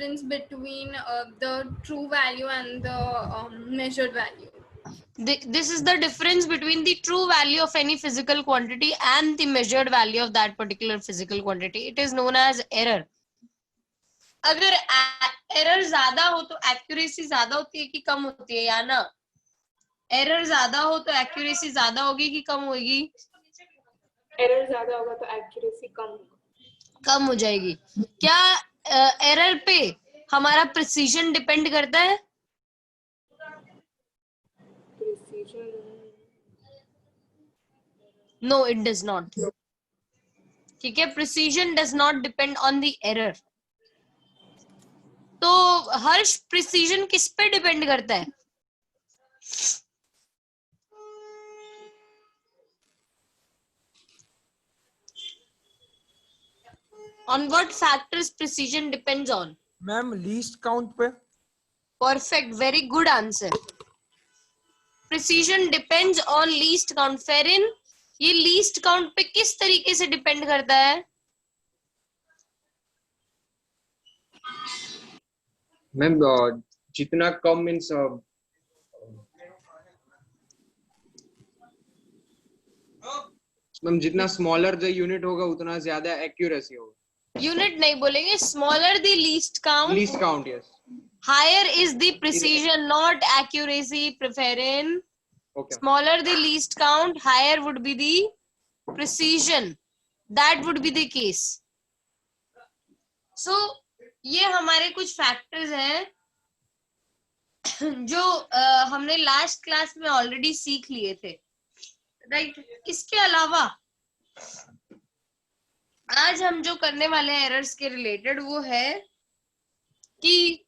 difference between the true value and the measured value? This is the difference between the true value of any physical quantity and the measured value of that particular physical quantity. It is known as error. अगर error ज्यादा हो तो accuracy ज्यादा होती है कि कम होती है, या ना? एरर ज्यादा हो तो एक्यूरेसी ज्यादा होगी कि कम होगी? एरर ज्यादा होगा तो एक्यूरेसी कम हो जाएगी. क्या एरर पे हमारा प्रिसीजन डिपेंड करता है? No, it does not. ठीक है, precision does not depend on the error. तो हर्ष, प्रिसीजन किस पे डिपेंड करता है? On what factors precision depends on? Ma'am least count पे. Perfect, very good answer. Precision depends on least count. Ferin, ये least count पे किस तरीके से डिपेंड करता है? मैम जितना कम मीन्स मैम जितना स्मॉलर द यूनिट होगा उतना ज्यादा एक्यूरेसी होगा. यूनिट नहीं बोलेंगे, smaller the least count. Least count, yes. Higher is the precision, not accuracy. Ferin, Okay. Smaller the least count, higher would be the precision. That would be the case. So ये हमारे कुछ factors हैं जो हमने last class में already सीख लिए थे, राइट? इसके अलावा आज हम जो करने वाले हैं एरर्स के रिलेटेड वो है कि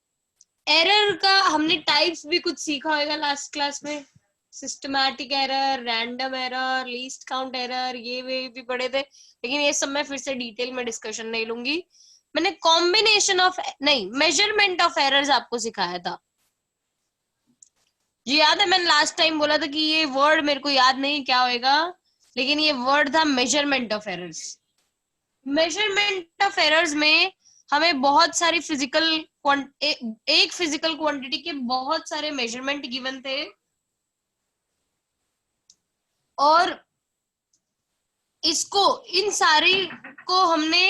एरर का हमने टाइप्स भी कुछ सीखा होगा लास्ट क्लास में. Systematic error, random error, least count error, ये वे भी पढ़े थे, लेकिन ये सब मैं फिर से डिटेल में डिस्कशन नहीं लूंगी. मैंने कॉम्बिनेशन ऑफ नहीं मेजरमेंट ऑफ एरर्स आपको सिखाया था. जी याद है, मैंने लास्ट टाइम बोला था कि ये वर्ड मेरे को याद नहीं क्या होएगा, लेकिन ये वर्ड था measurement of errors. Measurement of errors में हमें बहुत सारी एक फिजिकल क्वांटिटी के बहुत सारे मेजरमेंट गिवन थे और इन सारी को हमने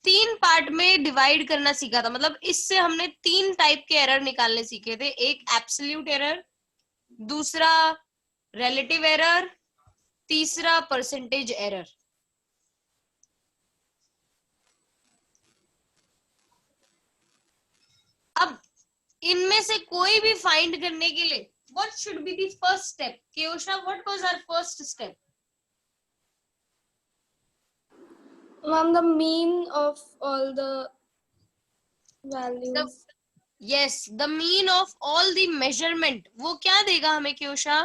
3 पार्ट में डिवाइड करना सीखा था. मतलब इससे हमने 3 टाइप के एरर निकालने सीखे थे. एक एब्सोल्यूट एरर, दूसरा रिलेटिव एरर, तीसरा परसेंटेज एरर. अब इनमें से कोई भी फाइंड करने के लिए what should be the first step? Kiyosha, what was our first step? Ma'am, the mean of all the values. Yes, the mean of all the measurement. वो क्या देगा हमें Kiyosha?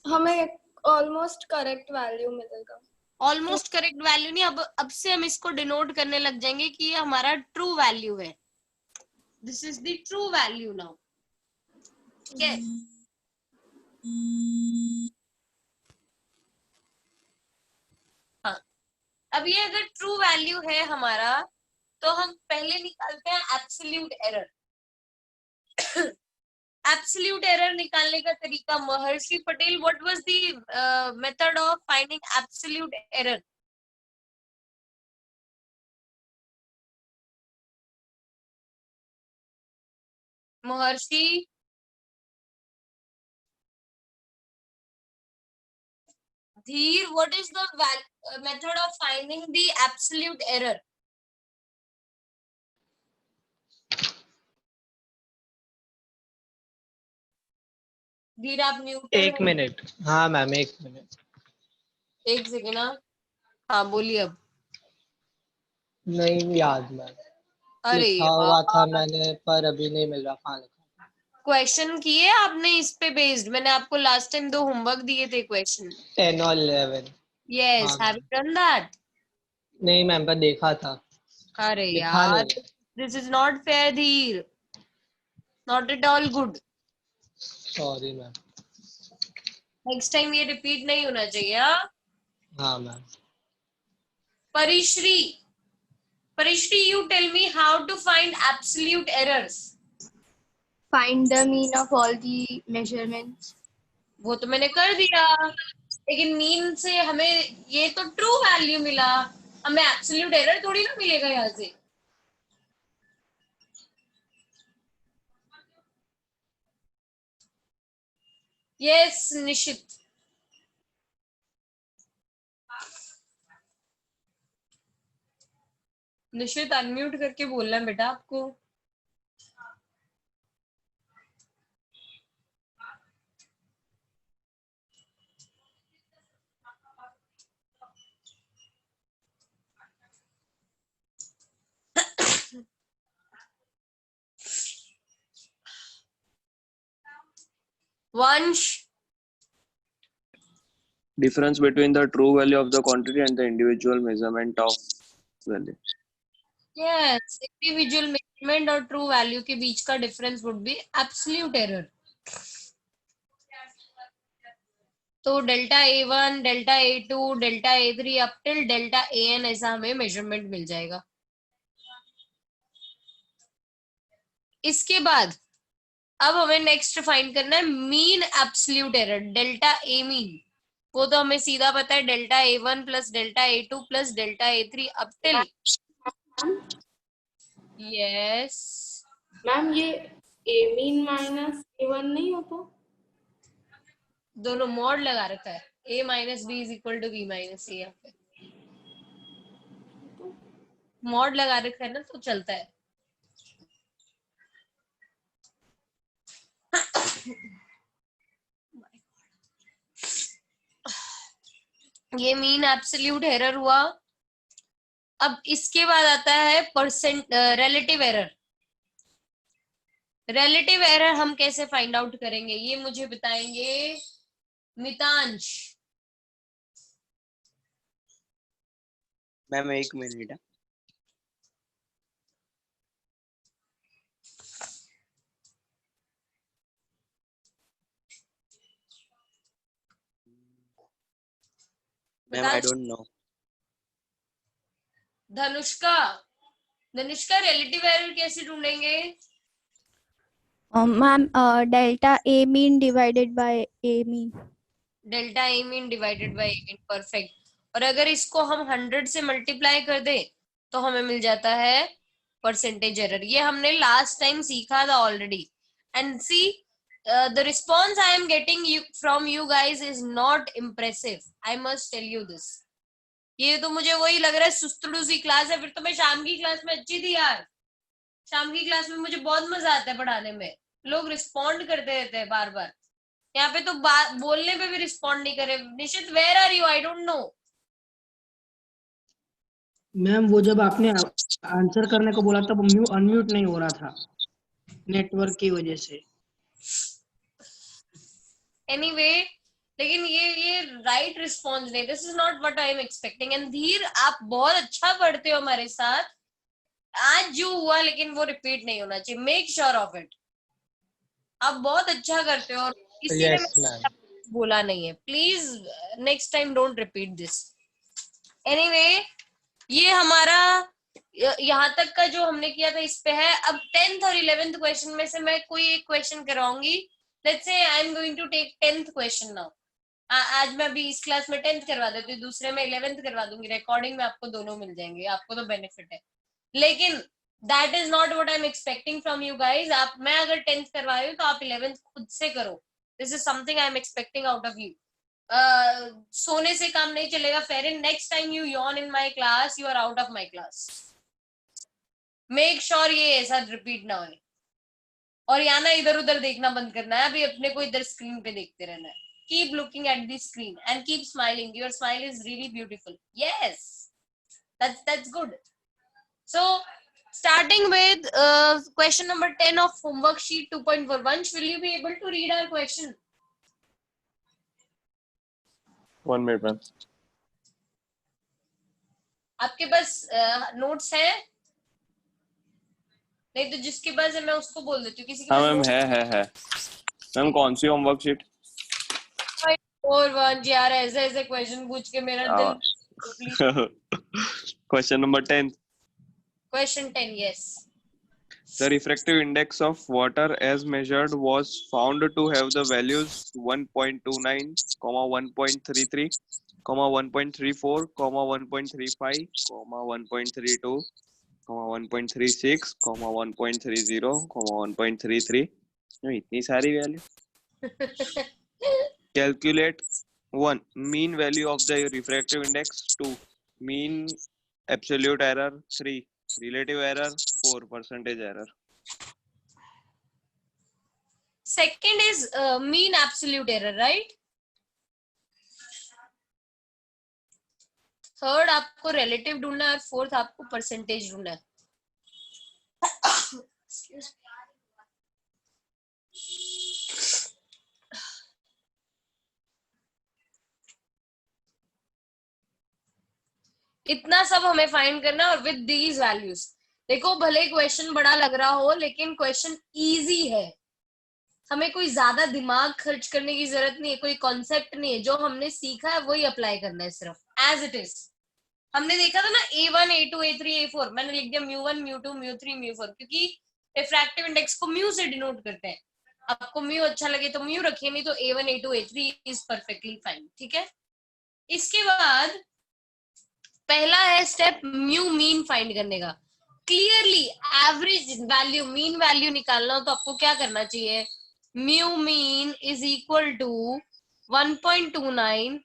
हमें ऑलमोस्ट करेक्ट वैल्यू मिलेगा. Almost correct value नहीं, अब से हम इसको डिनोट करने लग जाएंगे कि ये हमारा ट्रू वैल्यू है. This is the true value now. ठीक है, हाँ. अब ये अगर ट्रू वैल्यू है हमारा तो हम पहले निकालते हैं एब्सोल्यूट एरर. एब्सोल्यूट एरर निकालने का तरीका, महर्षि Patel, what was the method of finding absolute error? महर्षि, धीर, what is the method of finding the absolute error? धीर, आप म्यूट. एक मिनट. हाँ मैम, एक मिनट. एक सेकेंड. हाँ बोलिए अब. नहीं याद मैम. अरे लिखा हुआ था मैंने पर अभी नहीं मिल रहा. कहाँ लिखा? क्वेश्चन किए आपने इस पे बेस्ड? मैंने आपको लास्ट टाइम 2 होमवर्क दिए थे क्वेश्चन. 10 और 11. Yes, have you done that? नहीं मैम, पर देखा था. अरे लिखा यार, नहीं. दिस इज नॉट फेयर धीर, not at all good. Sorry ma'am. Next time ये रिपीट नहीं होना चाहिए. हाँ, हाँ ma'am. Parishri, you tell me how to find absolute errors. Find the mean of all the measurements. वो तो मैंने कर दिया, लेकिन मीन से हमें ये तो ट्रू वैल्यू मिला, हमें एब्सोल्यूट एरर थोड़ी ना मिलेगा यहाँ से। यस निशित, निशित अनम्यूट करके बोलना है बेटा आपको। वंश, Difference between the true value of the quantity and the individual measurement of value. Yes individual measurement और ट्रू वैल्यू के बीच का difference would be absolute error. तो delta A1, delta A2, delta A3 up till delta AN ऐसा हमें measurement मिल जाएगा। इसके बाद अब हमें नेक्स्ट फाइंड करना है mean absolute error, delta A mean. वो तो हमें सीधा पता है, delta A1 plus delta A2 plus delta A3 up till. Yes ma'am ये ए मीन माइनस A1 नहीं होता? दोनों मॉड लगा रखा है, A minus B is equal to B minus C, यहाँ पे मॉड लगा रखा है ना तो चलता है। ये मीन एब्सोल्यूट एरर हुआ। अब इसके बाद आता है percent relative error. Relative error हम कैसे फाइंड आउट करेंगे ये मुझे बताएंगे मितांश। मैम 1 मिनट। Ma'am I don't know. Dhanushka, Dhanushka relative error कैसे ढूंढेंगे? Ma'am delta A mean divided by A mean. Delta A mean divided by A mean, perfect. और अगर इसको हम 100 से मल्टीप्लाई कर दे तो हमें मिल जाता है परसेंटेज एरर। ये हमने लास्ट टाइम सीखा था already. And see the response I am getting from you guys is not impressive, I must tell you this. ये तो मुझे वही लग रहा है सुस्तड़ू सी क्लास है। फिर तो मैं शाम की क्लास में अच्छी थी यार, शाम की क्लास में मुझे बहुत मजा आता है पढ़ाने में, लोग रिस्पॉन्ड करते रहते हैं बार बार। यहाँ पे तो बात बोलने पे भी रिस्पॉन्ड नहीं करे। Nishit where are you? I don't know. Ma'am वो जब आपने आंसर करने को बोला तब अनम्यूट नहीं हो रहा था नेटवर्क की वजह से। एनीवे लेकिन ये राइट रिस्पॉन्स नहीं, this is not what I am expecting. And धीर आप बहुत अच्छा पढ़ते हो हमारे साथ, आज जो हुआ लेकिन वो रिपीट नहीं होना चाहिए, मेक श्योर ऑफ इट। आप बहुत अच्छा करते हो और किसी ने बोला नहीं है, please next time don't repeat this. Anyway ये हमारा यहाँ तक का जो हमने किया था इस पे है। अब 10th और 11th क्वेश्चन में से मैं कोई एक क्वेश्चन कराऊंगी। Let's say I am going to take 10th question now. आज मैं अभी इस क्लास में 10th करवा देती हूँ, दूसरे में 11th करवा दूंगी, रिकॉर्डिंग में आपको दोनों मिल जाएंगे, आपको तो बेनिफिट है। लेकिन that is not what I am expecting from you guys. आप, मैं अगर 10th करवा रही हूँ तो आप 11th खुद से करो। This is something I am expecting out of you. सोने से काम नहीं चलेगा। फेरिन, next time you yawn in my class, you are out of my class. Make sure ये ऐसा रिपीट ना हो। और यहाँ ना इधर उधर देखना बंद करना है, अभी अपने को इधर स्क्रीन पे देखते रहना है। Keep looking at the screen and keep smiling, your smile is really beautiful. Yes, that's good. So starting with question number 10 of homework sheet 2.4. Vansh, will you be able to read our question? 1 minute, ma'am. आपके पास notes है? नहीं तो जिसके पास है मैं उसको बोल देती हूँ। किसी के हाँ पास मैम notes है। मैम कौन सी होमवर्क शीट? 4 1 यार, ऐसे ऐसे क्वेश्चन पूछ के मेरा दिल Question number 10. Question 10 yes The refractive index of water as measured was found to have the values 1.29, 1.33, 1.34, 1.35, 1.32, 1.36, 1.30, 1.33. इतनी सारी value. Calculate 1. Mean value of the refractive index. 2. Mean absolute error. 3. Relative error. 4. Percentage error. Second is mean absolute error, right? Third आपको relative ढूंढना है और fourth आपको percentage ढूंढना है. इतना सब हमें फाइंड करना है और विद दीज वैल्यूज. देखो भले क्वेश्चन बड़ा लग रहा हो लेकिन क्वेश्चन इजी है. हमें कोई ज्यादा दिमाग खर्च करने की जरूरत नहीं है, कोई कॉन्सेप्ट नहीं है. जो हमने सीखा है वही अप्लाई करना है सिर्फ एज इट इज. हमने देखा था ना A1 A2 A3 A4, मैंने लिख दिया μ1 μ2 μ3 μ4 क्योंकि रिफ्रैक्टिव इंडेक्स को म्यू से डिनोट करते हैं. आपको म्यू अच्छा लगे तो म्यू रखिए, नहीं तो A1 A2 A3 is perfectly fine. ठीक है. इसके बाद पहला है स्टेप म्यू मीन फाइंड करने का. Clearly average value mean value निकालना हो तो आपको क्या करना चाहिए. Mu mean is equal to 1.29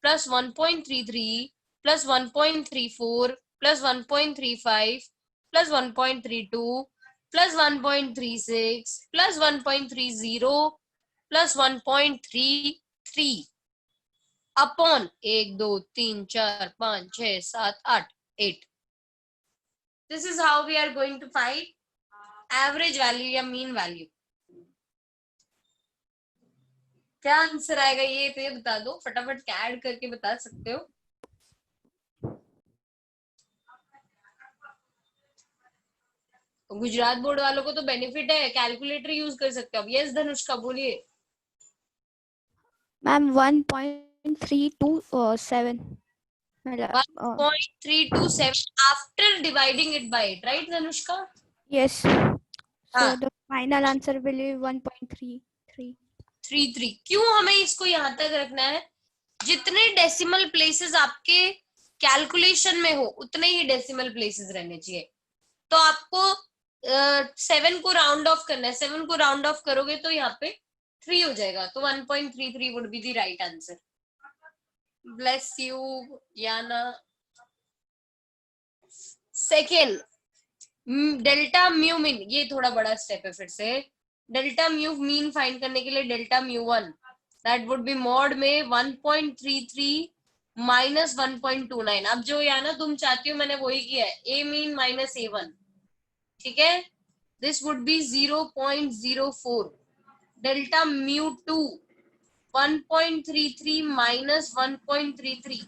plus 1.33 plus 1.34 plus 1.35 plus 1.32 plus 1.36 plus 1.30 plus 1.33 upon 1 2 3 4 5 6 7 8 8. This is how we are going to find average value या mean value. क्या आंसर आएगा ये तो ये बता दो फटाफट. ऐड करके बता सकते हो. गुजरात बोर्ड वालों को तो बेनिफिट है, कैलकुलेटर यूज कर सकते हो. अब यस धनुष्का बोलिए. Ma'am 1.327 1.327 after dividing it by 8, right Dhanushka? yes, so हाँ. the final answer will be 1.33. 33. क्यों हमें इसको यहाँ तक रखना है? जितने डेसिमल प्लेसेस आपके कैलकुलेशन में हो उतने ही डेसिमल प्लेसेस रहने चाहिए. तो आपको 7 को राउंड ऑफ करना है. 7 को राउंड ऑफ करोगे तो यहाँ पे 3 हो जाएगा. तो 1.33 would be the right answer. Bless you Yana. Second delta mu mean. ये थोड़ा बड़ा स्टेप है. फिर से डेल्टा म्यू मीन फाइंड करने के लिए delta mu 1 that would B mod में 1.33 माइनस 1.29. अब जो याना तुम चाहती हो मैंने वही किया है. ए मीन माइनस A1. ठीक है. This would B 0.04. Delta mu 2 1.33 minus 1.33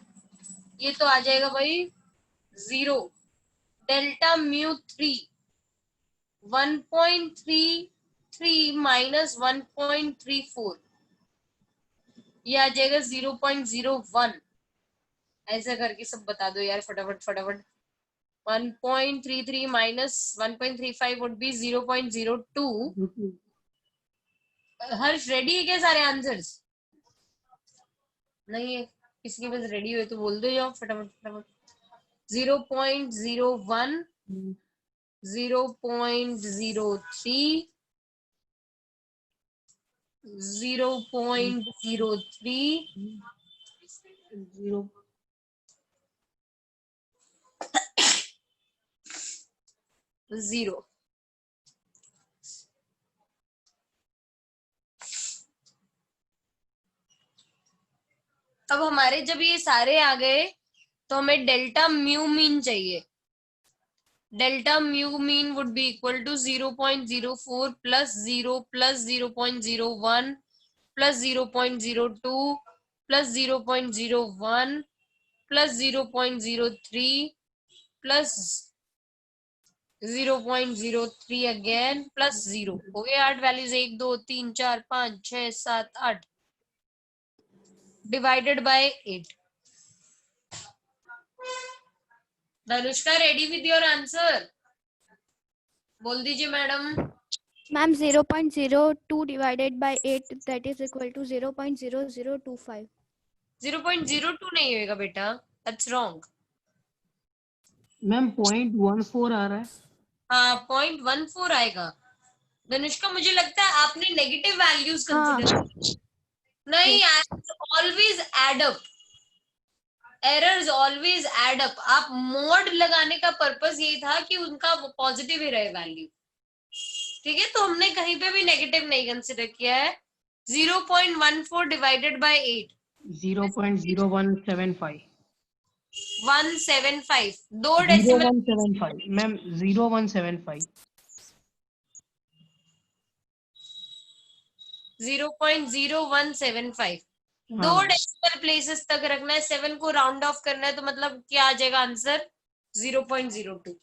ये तो आ जाएगा भाई 0. डेल्टा म्यू 3 1.33 माइनस 1.34 ये आ जाएगा 0.01. ऐसा करके सब बता दो यार फटाफट फटाफट. 1.33 minus 1.35 would be 0.02. Harsh ready है क्या सारे आंसर्स? नहीं है. किसी के पास रेडी हुए तो बोल दो जाओ फटाफट फटाफट. 0.01 0.03 0.03 0. अब हमारे जब ये सारे आ गए तो हमें डेल्टा म्यू मीन चाहिए. Delta mu mean would be equal to 0.04 plus 0 plus 0.01 plus 0.02 plus 0.01 plus 0.03 plus 0.03 again plus 0. हो गए 8 values. 1 2 3 4 5 6 7 8. divided by 8. Dhanushka, ready with your answer? बोल दीजिए madam. Ma'am, 0.02 divided by 8, that is equal to 0.0025. 0.02 नहीं होएगा बेटा, that's wrong. Ma'am 0.14 आ रहा है. हाँ 0.14 आएगा. धनुष्का, मुझे लगता है आपने नेगेटिव वैल्यूज कंसीडर नहीं. Always add up, errors always add up. आप मोड लगाने का पर्पस यही था कि उनका पॉजिटिव ही रहे वैल्यू. ठीक है, तो हमने कहीं पे भी नेगेटिव नहीं कंसीडर किया है. 0.14 डिवाइडेड बाय 8, 0.0175. 175. दो डेसिमल 0175 मैम, 0175. 0.0175. दो हाँ. डेसिमल प्लेसेस तक रखना है. 7 को राउंड ऑफ करना है, तो मतलब क्या आ जाएगा आंसर? 0.02.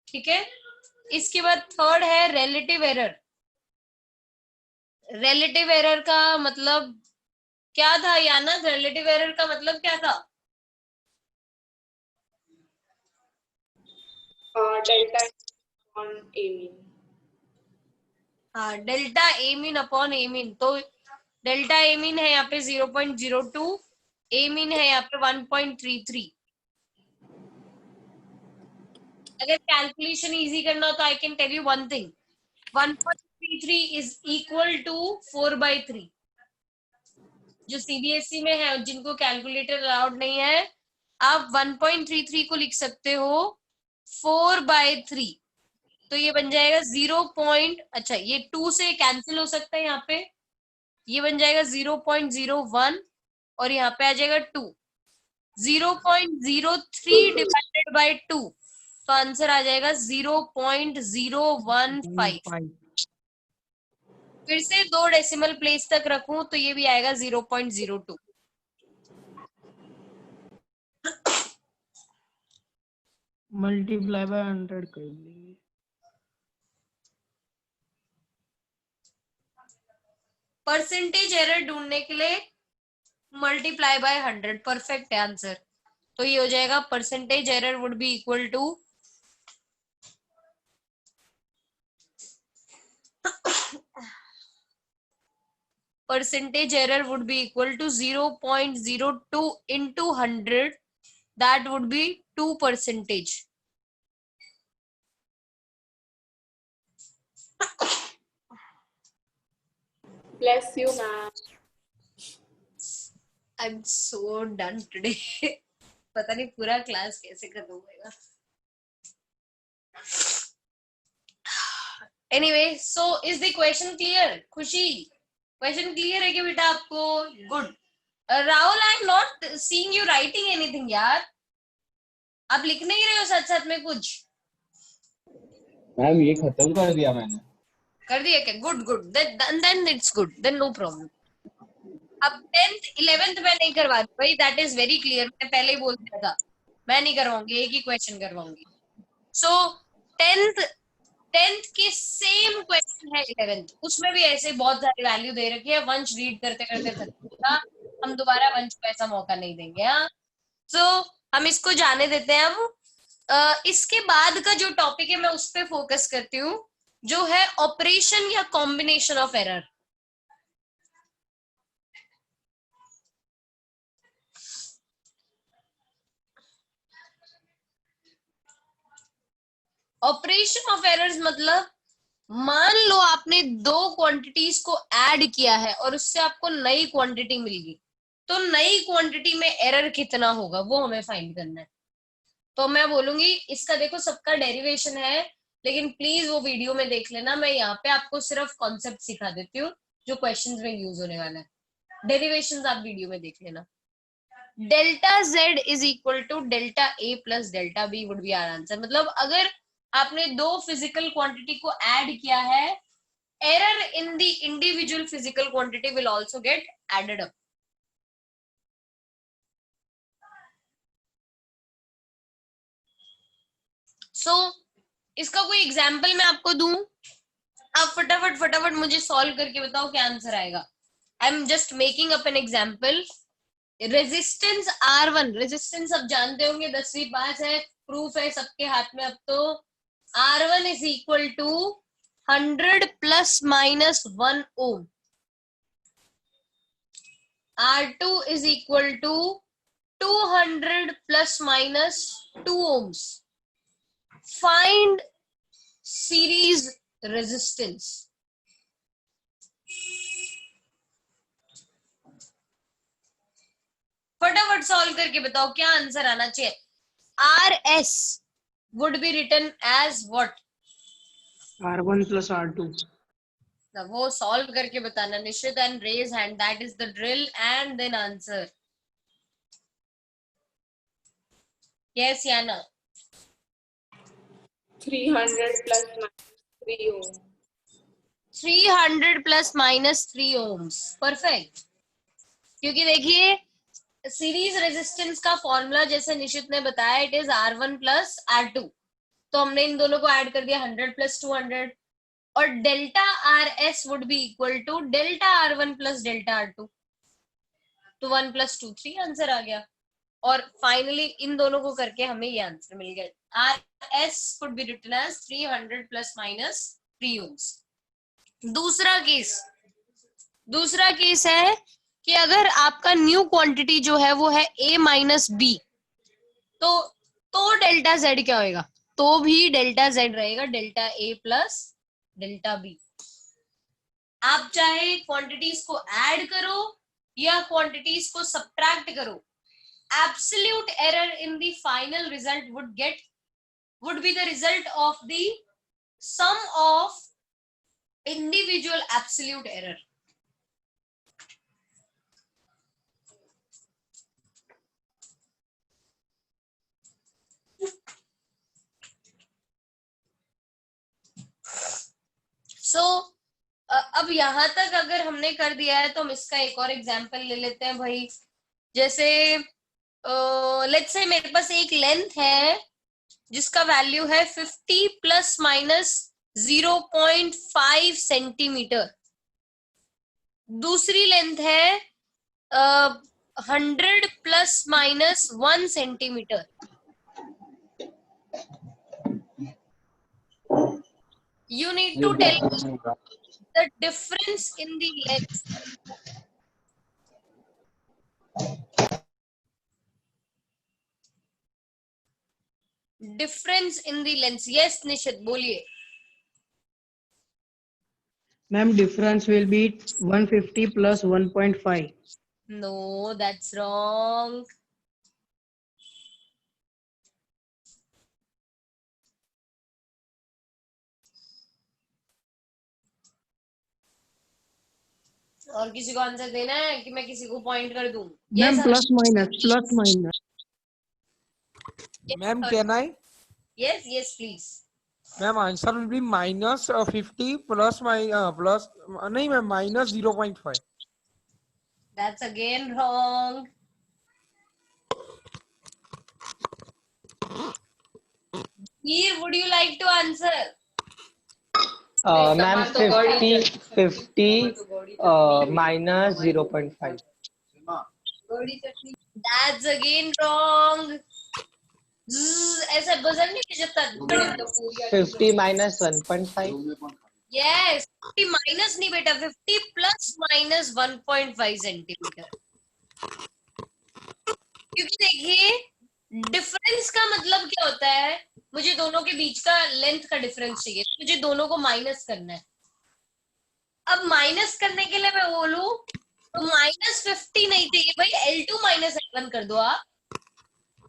ठीक है. इसके बाद थर्ड है रिलेटिव एरर. रिलेटिव एरर का मतलब क्या था याना? रिलेटिव एरर का मतलब क्या था? Delta on A mean. हाँ, delta A mean upon A mean. तो डेल्टा ए मीन है यहाँ पे 0.02, ए मीन है यहाँ पे 1.33. अगर कैलकुलेशन इजी करना हो तो I can tell you one thing. 1.33 is equal to 4/3. जो सीबीएसई में है, जिनको कैलकुलेटर अलाउड नहीं है, आप 1.33 को लिख सकते हो 4/3. तो ये बन जाएगा 0. अच्छा, ये 2 से कैंसिल हो सकता है यहाँ पे. ये बन जाएगा 0.01 और यहाँ पे आ जाएगा 2. 0.03 डिवाइडेड बाय 2, तो आंसर आ जाएगा 0.015. फिर से दो डेसिमल प्लेस तक रखूं तो ये भी आएगा 0.02. मल्टीप्लाई बाय 100 कर देंगे. परसेंटेज एरर ढूंढने के लिए मल्टीप्लाई बाय 100 परफेक्ट है आंसर. तो ये हो जाएगा percentage error would be equal to percentage error would be equal to 0.02 into 100. That would be 2%. Bless you, ma'am. I'm so done today. पता नहीं पूरा क्लास कैसे खत्म होएगा. Anyway, so is the question clear? खुशी, क्वेश्चन क्लियर है कि बेटा आपको? Good. Rahul, I am not seeing you writing anything यार. आप लिख नहीं रहे हो साथ साथ में कुछ? मैम ये खत्म कर दिया मैंने. कर दिया क्या? Good good, then it's good, then no problem. अब 10th 11th में नहीं करवा भाई, दैट इज वेरी क्लियर. मैं पहले ही बोल दिया था मैं नहीं करवाऊंगी, एक ही क्वेश्चन करवाऊंगी. सो 10th के सेम क्वेश्चन है 11th, उसमें भी ऐसे बहुत सारी वैल्यू दे रखी है. वंश रीड करते करते थक, हम दोबारा वंश को ऐसा मौका नहीं देंगे. हाँ, सो हम इसको जाने देते हैं. अब इसके बाद का जो टॉपिक है मैं उस पर फोकस करती हूँ, जो है ऑपरेशन या combination of error. Operation of errors मतलब, मान लो आपने दो क्वांटिटीज को ऐड किया है और उससे आपको नई क्वांटिटी मिल गई, तो नई क्वांटिटी में एरर कितना होगा वो हमें फाइंड करना है. तो मैं बोलूंगी इसका, देखो सबका डेरिवेशन है, लेकिन प्लीज वो वीडियो में देख लेना. मैं यहाँ पे आपको सिर्फ कॉन्सेप्ट सिखा देती हूँ जो क्वेश्चंस में यूज होने वाला है. डेरिवेशंस आप वीडियो में देख लेना. Delta z is equal to delta a plus delta b would be our answer. मतलब अगर आपने दो फिजिकल क्वांटिटी को ऐड किया है, error in the individual physical quantity will also get added up. So इसका कोई एग्जांपल मैं आपको दूं, आप फटाफट मुझे सॉल्व करके बताओ क्या आंसर आएगा. I am just making up an example. Resistance R1, resistance अब जानते होंगे, 10वीं पास है, प्रूफ है सबके हाथ में अब तो. R1 is equal to 100 plus minus 1 ohm. R2 is equal to 200 plus minus 2 ohms. Find series resistance. फटाफट सॉल्व करके बताओ क्या आंसर आना चाहिए. RS would be written as what? R1 plus R2. Now, वो सॉल्व करके बताना निश्चित and raise hand. That is the drill and then answer. Yes, Yana. 300 plus minus 3 ohm. 300 plus minus 3 ohms. Perfect. क्योंकि देखिए series resistance का formula जैसे निशित ने बताया, it is R1 plus R2. तो हमने इन दोनों को ऐड कर दिया 100 प्लस 200, और delta RS would be equal to delta R1 plus delta R2. तो 1 प्लस 2 3 आंसर आ गया. और फाइनली इन दोनों को करके हमें ये आंसर मिल गया. RS could be written as 300 plus minus 3 ohms. दूसरा केस है कि अगर आपका न्यू क्वांटिटी जो है वो है A माइनस बी, तो डेल्टा Z क्या होएगा? तो भी डेल्टा Z रहेगा, delta A plus delta B. आप चाहे क्वांटिटीज को ऐड करो या क्वांटिटीज को सब्ट्रैक्ट करो, absolute error in the final result would be the result of the sum of individual absolute error. So अब यहां तक अगर हमने कर दिया है तो हम इसका एक और एग्जांपल ले लेते हैं भाई. जैसे लेट्स से मेरे पास एक लेंथ है जिसका वैल्यू है 50 प्लस माइनस 0.5 सेंटीमीटर. दूसरी लेंथ है 100 plus minus 1 centimetre. You need to tell me the difference in the length. Difference in the length. Yes, Nishit, बोलिए. Ma'am, difference will be 150 plus 1.5. No, that's wrong. और किसी को answer देना है कि मैं किसी को पॉइंट कर दूं? Ma'am, Yes, plus minus. yes, Ma'am, sir. can I? Yes, please. Ma'am, answer will be minus 50 plus नहीं ma'am, minus 0.5. That's again wrong. Here, would you like to answer? Ma'am, 50 minus 0.5. That's again wrong. ऐसा buzzer नहीं बजता. 50 minus 1.5. Yes, 50 minus नहीं बेटा, 50 plus minus 1.5 centimetre. क्योंकि देखिए difference का मतलब क्या होता है, मुझे दोनों के बीच का लेंथ का डिफरेंस चाहिए, मुझे दोनों को माइनस करना है. अब माइनस करने के लिए मैं बोलूं तो माइनस 50 नहीं चाहिए भाई, L2 माइनस L1 कर दो.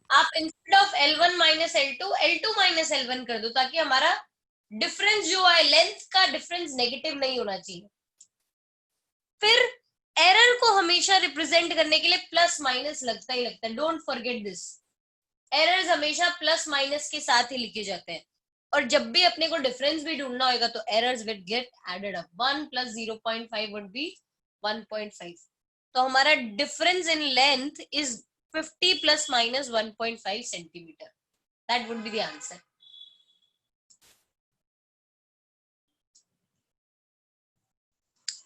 आप instead of L1 minus L2 minus L1 कर दो, ताकि हमारा डिफरेंस जो है लेंथ का डिफरेंस नेगेटिव नहीं होना चाहिए. फिर एरर को हमेशा रिप्रेजेंट करने के लिए प्लस माइनस लगता ही लगता है. Don't forget this. एरर्स हमेशा प्लस माइनस के साथ ही लिखे जाते हैं, और जब भी अपने को डिफरेंस भी ढूंढना होगा तो errors will get added up. 1 plus 0.5 would be 1.5. तो हमारा difference in length is 50 plus minus 1.5 centimetre. That would be the answer.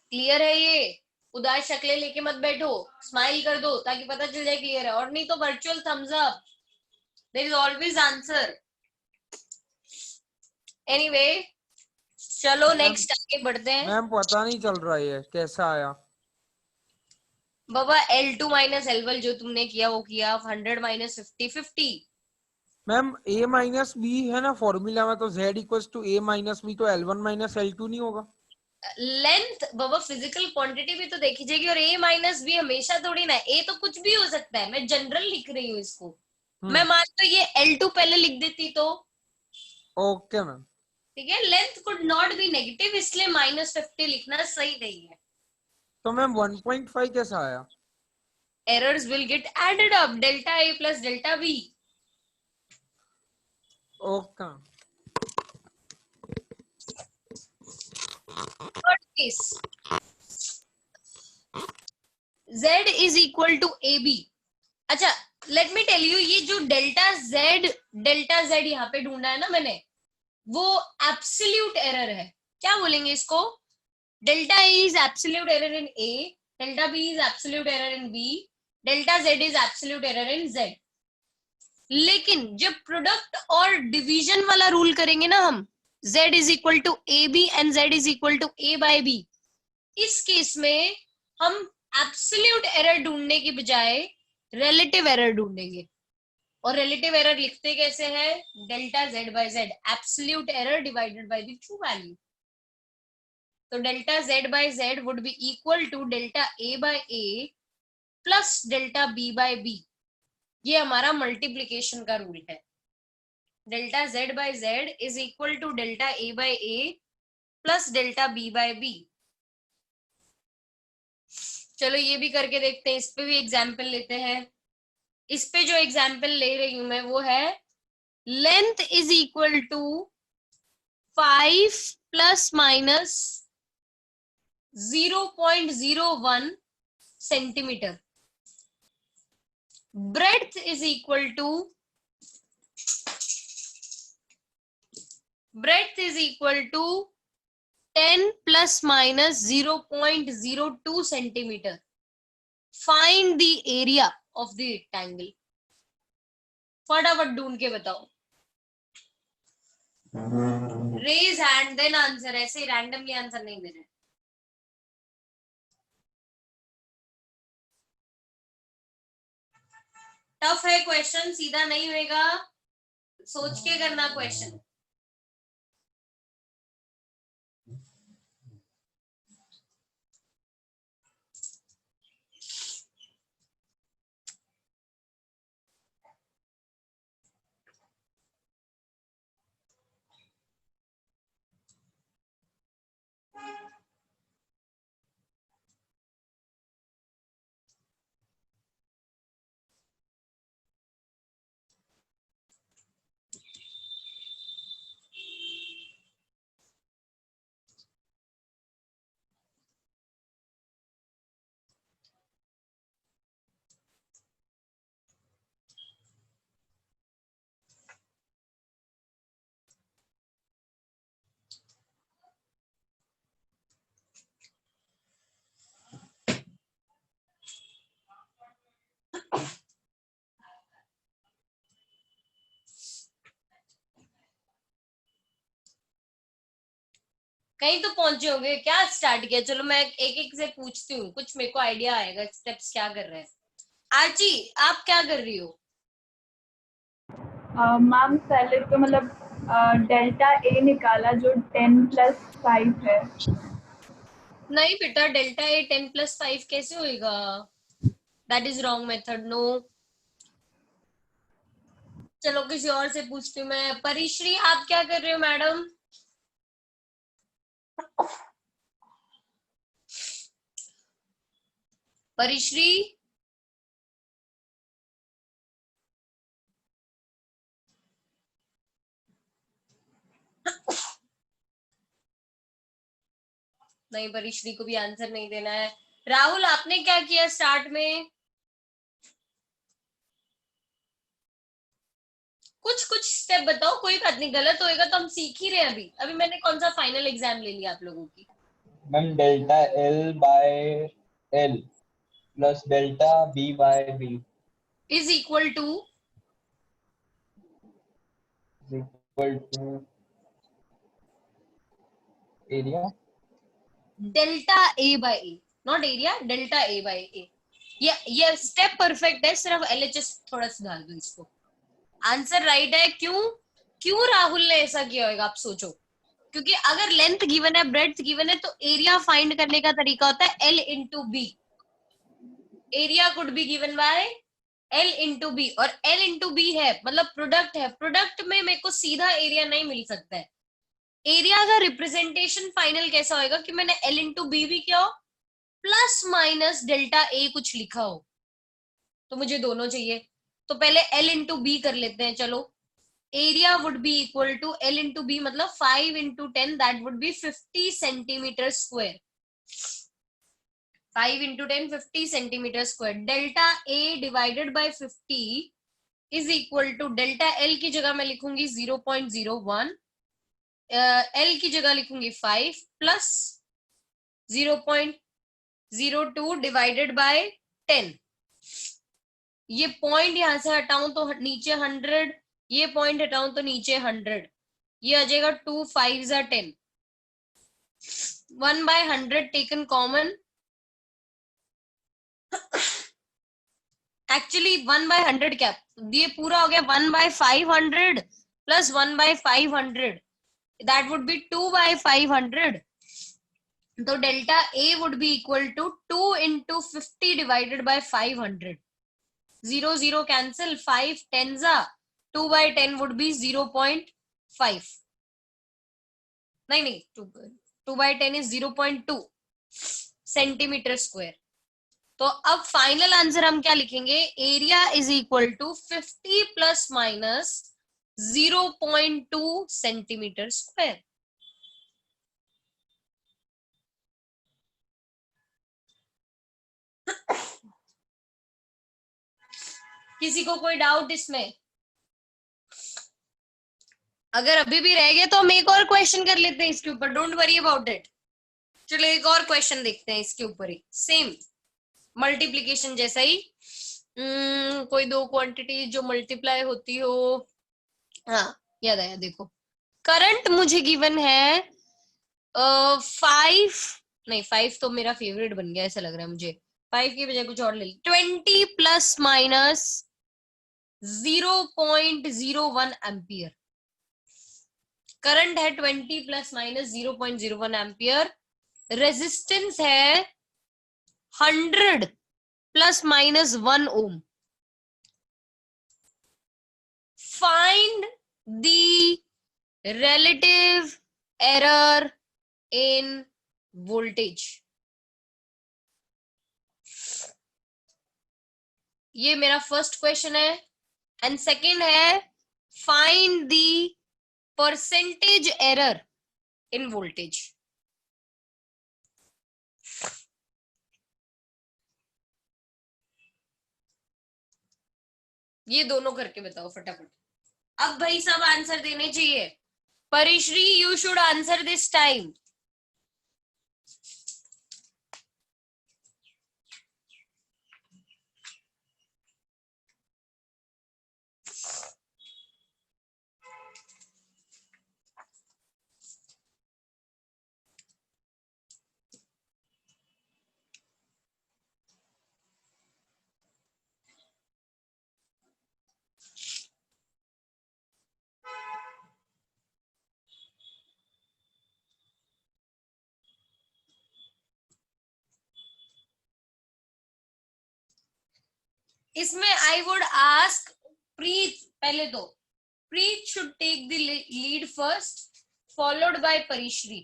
Clear है ये? उदास शक्लें लेके मत बैठो, स्माइल कर दो ताकि पता चल जाए क्लियर है, और नहीं तो virtual thumbs up, there is always answer. Anyway चलो नेक्स्ट आगे बढ़ते हैं। मैम पता नहीं चल रहा है कैसा आया। बाबा L2 माइनस L1 जो तुमने किया वो किया, 100 minus 50 50। Ma'am a minus B है ना फॉर्मूला में, तो z equals to a minus B, तो L1 माइनस L2 नहीं होगा? लेंथ बाबा फिजिकल क्वांटिटी भी तो देखी जाएगी, और a माइनस बी हमेशा थोड़ी ना, a तो कुछ भी हो सकता है, मैं जनरल लिख रही हूँ इसको। मैं मान लो ये L2 पहले लिख देती तो ओके मैम। ठीक है, length could not be negative, इसलिए माइनस 50 लिखना सही नहीं है। तो मैम 1.5 कैसा आया? Errors will get added up, delta a plus delta b। Okay. Third case, z is equal to A B. अच्छा लेट मी टेल यू, ये जो डेल्टा z यहाँ पे ढूंढा है ना मैंने, वो एब्सोल्यूट एरर है। क्या बोलेंगे इसको? Delta a is absolute error in a, delta b is absolute error in b, delta z is absolute error in z। लेकिन जब प्रोडक्ट और डिवीजन वाला रूल करेंगे ना हम, z is equal to A B and z is equal to a by b, इस case में हम एब्सोल्यूट एरर ढूंढने की बजाय रिलेटिव एरर ढूंढेंगे। और रिलेटिव एरर लिखते कैसे हैं? Delta z by z, absolute error divided by the true value. तो delta z by z would be equal to delta a by a plus delta b by b। ये हमारा multiplication का rule है। Delta z by z is equal to delta a by a plus delta b by b। चलो ये भी करके देखते हैं, इस पे भी एग्जाम्पल लेते हैं। इस पे जो एग्जाम्पल ले रही हूं मैं वो है length is equal to 5 plus minus 0.01 centimetre, breadth is equal to 10 plus minus 0.02 centimetre. Find the area of the rectangle. फटाफट ढूंढ के बताओ। रेज हैंड देन आंसर, ऐसे रैंडमली आंसर नहीं दे रहे। टफ है क्वेश्चन, सीधा नहीं होएगा, सोच के करना क्वेश्चन। कहीं तो पहुंचे होंगे, क्या स्टार्ट किया? चलो मैं एक एक से पूछती हूँ, कुछ मेरे को आइडिया आएगा स्टेप्स क्या कर रहे हैं। आरची आप क्या कर रही हो? मैम पहले तो मतलब डेल्टा ए निकाला जो 10 प्लस 5 है। नहीं बेटा, डेल्टा ए 10 प्लस 5 कैसे होएगा? That is wrong method, no. चलो किसी और से पूछती हूँ मैं। परिश्री आप क्या कर रहे हो मैडम? परिश्री नहीं, परिश्री को भी आंसर नहीं देना है। राहुल आपने क्या किया स्टार्ट में? कुछ स्टेप बताओ, कोई बात नहीं, गलत होएगा तो हम सीख ही रहे हैं। अभी अभी मैंने कौन सा फाइनल एग्जाम ले लिया आप लोगों की? Ma'am delta L bye L plus delta B by B is equal to is equal to area. Delta A by A, not area, delta A by A. ये स्टेप परफेक्ट है, सिर्फ LHS थोड़ा सुधार दो इसको। आंसर राइट है। क्यों राहुल ने ऐसा किया होगा, आप सोचो। क्योंकि अगर लेंथ गिवन है, ब्रेड्थ गिवन है, तो एरिया फाइंड करने का तरीका होता है L into B. Area could be given by L into B, और L इंटू बी है मतलब प्रोडक्ट है। प्रोडक्ट में मेरे को सीधा एरिया नहीं मिल सकता है। एरिया का रिप्रेजेंटेशन फाइनल कैसा होगा कि मैंने L इंटू बी भी किया हो प्लस माइनस डेल्टा ए कुछ लिखा हो, तो मुझे दोनों चाहिए। तो पहले L इंटू बी कर लेते हैं। चलो, area would be equal to L into B, मतलब 5 into 10, that would be 50 centimetre square. 5 into 10 50 centimetre square. Delta A divided by 50 is equal to, delta L की जगह मैं लिखूंगी 0.01, L की जगह लिखूंगी 5 प्लस 0.02 डिवाइडेड बाय 10। ये पॉइंट यहां से हटाऊं तो नीचे 100, ये पॉइंट हटाऊं तो नीचे 100, ये आ जाएगा 2 5 10। 1 by 100 taken common, actually 1 by 100 क्या, ये पूरा हो गया 1 by 500 plus 1 by 500, that would be 2 by 500। तो delta A would be equal to 2 into 50 divided by 500। 0 0 cancel, 5 10 2 by 10 would be 0.5, नहीं 2 by 10 is 0.2 सेंटीमीटर स्क्वायर। तो अब फाइनल आंसर हम क्या लिखेंगे, area is equal to 50 plus minus 0.2 centimetre square. किसी को कोई डाउट इसमें? अगर अभी भी रह गए तो हम एक और क्वेश्चन कर लेते हैं इसके ऊपर, डोंट वरी अबाउट इट। चलो एक और क्वेश्चन देखते हैं इसके ऊपर ही, सेम मल्टीप्लीकेशन जैसा ही। कोई दो क्वांटिटी जो मल्टीप्लाई होती हो, हाँ याद आया, देखो करंट मुझे गिवन है 5 तो मेरा फेवरेट बन गया ऐसा लग रहा है मुझे, 5 की बजाय कुछ और ले, 20 प्लस माइनस 0.01 एम्पियर। करंट है 20 प्लस माइनस 0.01 एम्पियर। रेजिस्टेंस है 100 plus minus 1 ohm. Find the relative error in voltage। ये मेरा फर्स्ट क्वेश्चन है। एंड सेकेंड है find the percentage error in voltage. ये दोनों करके बताओ फटाफट। अब भाई सब आंसर देने चाहिए। परिश्री, you should answer this time. इसमें आई वुड आस्क प्रीत, पहले तो Preet should take the lead first followed by Parishree.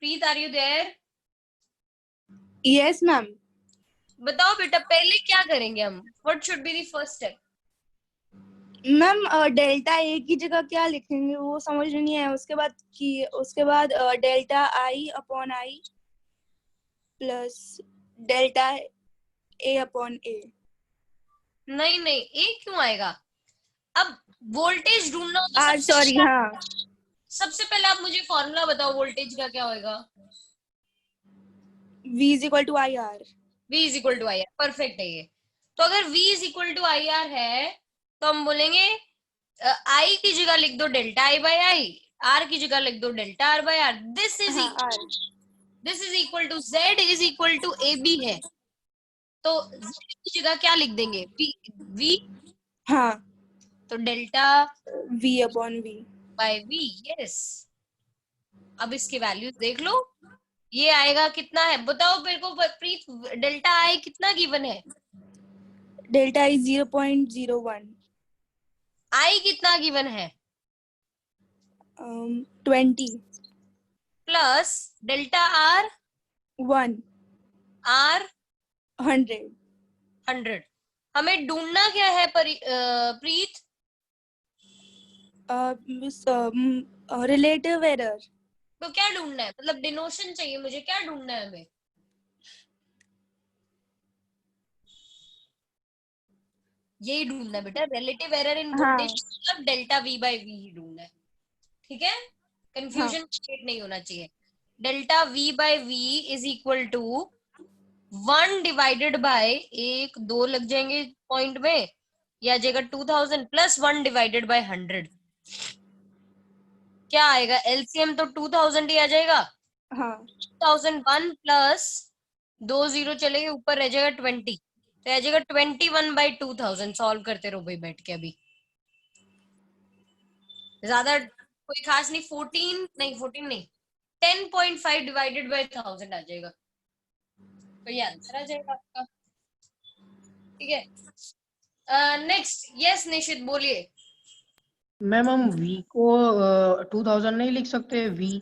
Preet, are you there? Yes ma'am. बताओ बेटा पहले क्या करेंगे हम, what should be the first step? Ma'am delta A की जगह क्या लिखेंगे वो समझ नहीं है। उसके बाद delta I upon I plus delta A upon A. नहीं ए क्यों आएगा? अब वोल्टेज ढूंढना तो सॉरी, हाँ सबसे पहले आप मुझे फॉर्मूला बताओ वोल्टेज का क्या होएगा। v is equal to I R. v is equal to I R, perfect है ये। तो अगर v is equal to I R है तो हम बोलेंगे i की जगह लिख दो delta i by I, r की जगह लिख दो delta r by R. This is equal to z is equal to A B है, तो z की जगह क्या लिख देंगे, v। हाँ, तो delta v upon v। By v, yes. अब इसकी वैल्यूज देख लो, ये आएगा कितना है बताओ मेरे को प्रीत, डेल्टा आई कितना गिवन है, डेल्टा i 0.01, आई कितना गिवन है, 20, प्लस डेल्टा आर 1, आर 100। 100। हमें ढूंढना क्या है प्रीत, रिलेटिव एरर। तो क्या ढूंढना है, मतलब डिनोशन चाहिए मुझे, क्या ढूंढना है हमें, यही ढूंढना है बेटा, रिलेटिव एरर इन वोल्टेज, मतलब डेल्टा वी बाई वी ही ढूंढना है, ठीक है, कंफ्यूजन क्रिएट नहीं होना चाहिए। Delta V by V is equal to 1 divided by 1 2 लग जाएंगे पॉइंट में, या जाएगा 2000 प्लस 1 डिवाइडेड बाय 100, क्या आएगा एलसीएम तो 2000 ही आ जाएगा। हाँ, 2001 प्लस 2 0 चलेंगे, ऊपर रह जाएगा 20, तो आ जाएगा 21 बाई 2000। सॉल्व करते रहो भाई बैठ के, अभी ज्यादा कोई खास नहीं, 14 नहीं 10.5 डिवाइडेड बाय 1000 आ जाएगा, तो ये आंसर आ जाएगा आपका, ठीक है। नेक्स्ट, यस निशित बोलिए। मैम हम v को 2000 नहीं लिख सकते, v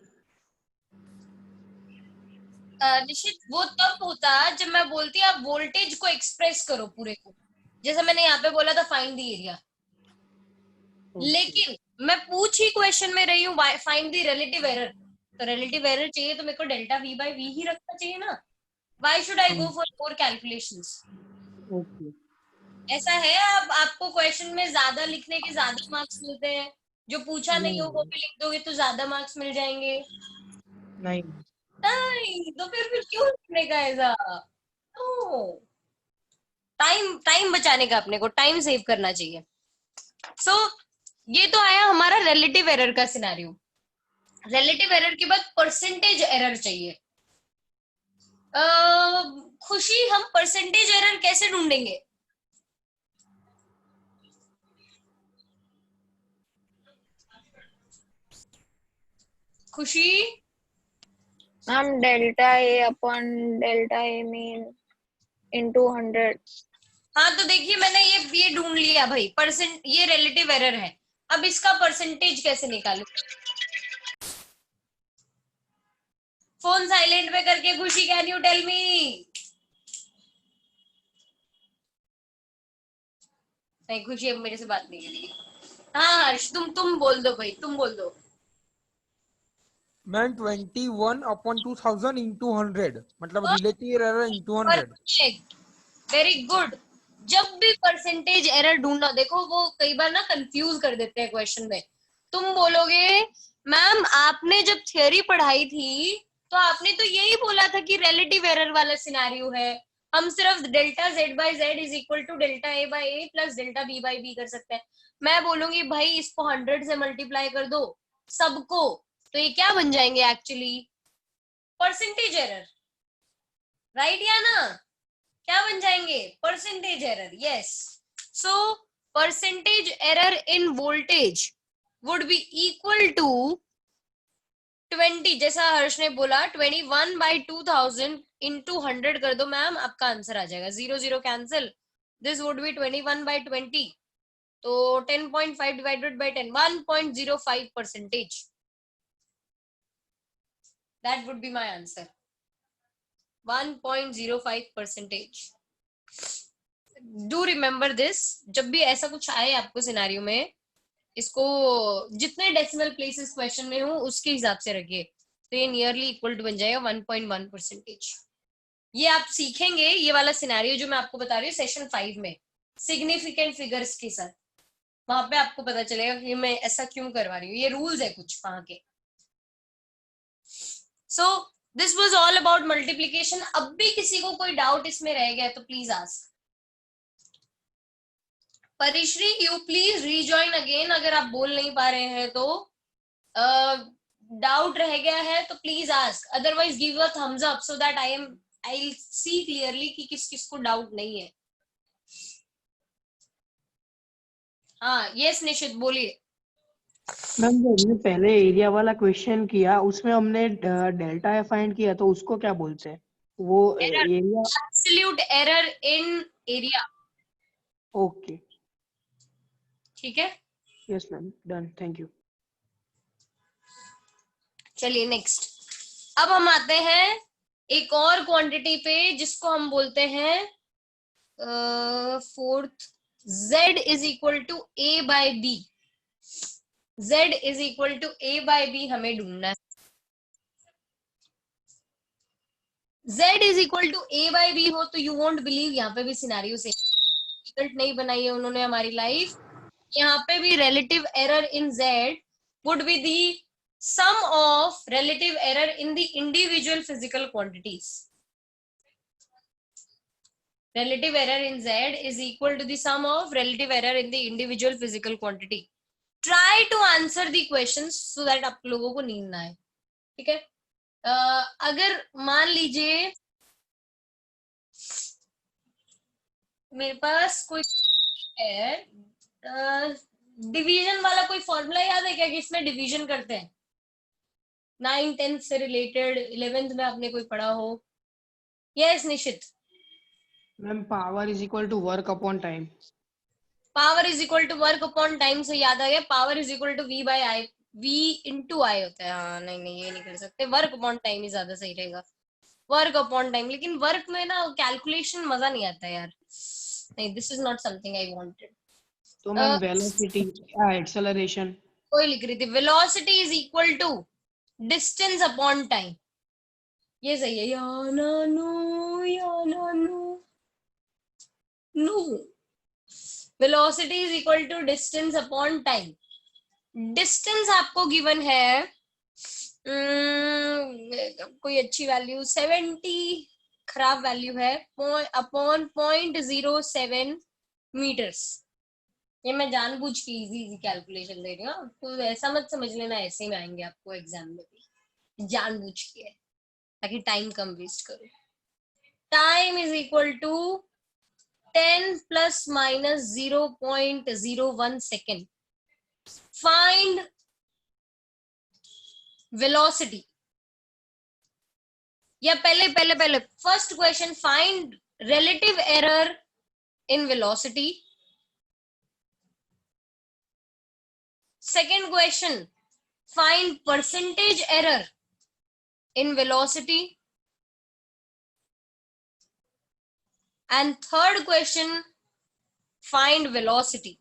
निशित वो तब होता जब मैं बोलती आप वोल्टेज को एक्सप्रेस करो पूरे को, जैसे मैंने यहाँ पे बोला था फाइंड द एरिया, लेकिन मैं पूछ ही क्वेश्चन में रही हूँ फाइंड द रिलेटिव एरर, तो रिलेटिव एरर चाहिए तो मेरे को डेल्टा वी बाई वी ही रखना चाहिए ना, why should I go for more calculations. ऐसा है, आपको क्वेश्चन में ज्यादा लिखने के ज्यादा मार्क्स मिलते हैं, जो पूछा नहीं हो वो भी लिख दोगे तो ज्यादा मार्क्स मिल जाएंगे, नहीं नहीं तो फिर क्यों लिखने का ऐसा, टाइम बचाने का, अपने को टाइम सेव करना चाहिए। सो ये तो आया हमारा रिलेटिव एरर का सिनेरियो। रिलेटिव एरर के बाद परसेंटेज एरर चाहिए। खुशी, हम परसेंटेज एरर कैसे ढूंढेंगे, खुशी? Ma'am delta A upon delta A mean into 100। हाँ तो देखिए मैंने ये ढूंढ लिया भाई, परसेंट, ये रिलेटिव एरर है। अब इसका परसेंटेज कैसे निकालूं, फोन साइलेंट पे करके खुशी, कैन यू टेल मी? नहीं खुशी अब मेरे से बात नहीं करेगी। हाँ हर्ष, तुम बोल दो भाई, तुम बोल दो। मैम 21 अपॉन 2000 इंटू 100, मतलब relative error into 100। Very good. जब भी परसेंटेज एरर ढूंढना, देखो वो कई बार ना कंफ्यूज कर देते हैं क्वेश्चन में। तुम बोलोगे मैम आपने जब थ्योरी पढ़ाई थी तो आपने तो यही बोला था कि रिलेटिव एरर वाला सिनेरियो है, हम सिर्फ delta z by Z is equal to delta a by A plus delta b by B कर सकते हैं। मैं बोलूंगी भाई इसको 100 से मल्टीप्लाई कर दो सबको, तो ये क्या बन जाएंगे एक्चुअली, परसेंटेज एरर, राइट या ना? क्या बन जाएंगे, percentage error, yes. So percentage error in voltage would be equal to 20, जैसा हर्ष ने बोला 21 बाई 2000 इंटू 100 कर दो मैम, आपका आंसर आ जाएगा। 0 0 cancel, this would B 21 by 20, तो 10.5 divided by 10, 1.05 percentage, that would be my answer, 1.05 percentage. Do remember this, जब भी ऐसा कुछ आए आपको सिनेरियो में, इसको जितने डेसिमल प्लेसेस क्वेश्चन में हो उसके हिसाब से रखिए, तो ये नियरली इक्वल टू बन जाएगा 1.1 परसेंटेज। ये आप सीखेंगे, ये वाला सिनेरियो जो मैं आपको बता रही हूँ सेशन 5 में सिग्निफिकेंट फिगर्स के साथ, वहां पे आपको पता चलेगा कि मैं ऐसा क्यों करवा रही हूँ, ये रूल्स है कुछ वहां के। So this was all about multiplication. अब भी किसी को कोई डाउट इसमें रह गया तो please ask. Parishree, you please rejoin again अगर आप बोल नहीं पा रहे हैं तो. डाउट रह गया है तो please ask, otherwise give a thumbs up so that I will see clearly कि किस किस को डाउट नहीं है. हाँ यस निशित बोलिए. मैम जो हमने पहले एरिया वाला क्वेश्चन किया उसमें हमने डेल्टा फाइंड किया तो उसको क्या बोलते हैं? वो area. Absolute error in area. Okay. ठीक है. Yes ma'am, done, thank you. चलिए नेक्स्ट. अब हम आते हैं एक और क्वांटिटी पे जिसको हम बोलते हैं fourth. z is equal to a by b. z is equal to a by b हमें ढूंढना है. z is equal to a by b हो तो यू वोंट बिलीव यहाँ पे भी सिनेरियो से डिफिकल्ट नहीं बनाई है उन्होंने हमारी लाइफ. यहाँ पे भी relative error in z would be the sum of relative error in the individual physical quantities. Relative error in z is equal to the sum of relative error in the individual physical quantity. Try to answer the questions so that आप लोगों को नींद ना आए. ठीक है. अगर मान लीजिए मेरे पास कोई है, डिवीजन वाला कोई फॉर्मूला याद है क्या कि इसमें डिवीजन करते हैं? 9th 10th से रिलेटेड 11th में आपने कोई पढ़ा हो? Yes Nishit. Ma'am power is equal to work upon time. Power is equal to work upon time से याद आ गया, power is equal to v by I, v into I होता है. हाँ नहीं ये नहीं कर सकते, वर्क अपॉन टाइम ही ज्यादा सही रहेगा. Work upon time. लेकिन वर्क में ना कैलकुलेशन मजा नहीं आता यार. नहीं, this is not something I wanted. तो मैम वेलोसिटी एक्सेलरेशन कोई लिख रही थी velocity is equal to distance upon time. ये सही है. या no velocity is equal to distance upon time. Distance आपको गिवन है कोई अच्छी वैल्यू 70, खराब वैल्यू है अपॉन 0.07 मीटर्स. ये मैं जानबूझ के इजी कैलकुलेशन दे रही हूँ, तो ऐसा मत समझ लेना ऐसे में आएंगे आपको एग्जाम में भी. जानबूझ के है ताकि टाइम कम वेस्ट करो. Time is equal to 10 plus minus 0.01 second. Find velocity. या पहले first question, find relative error in velocity. Second question, find percentage error in velocity. And third question, find velocity.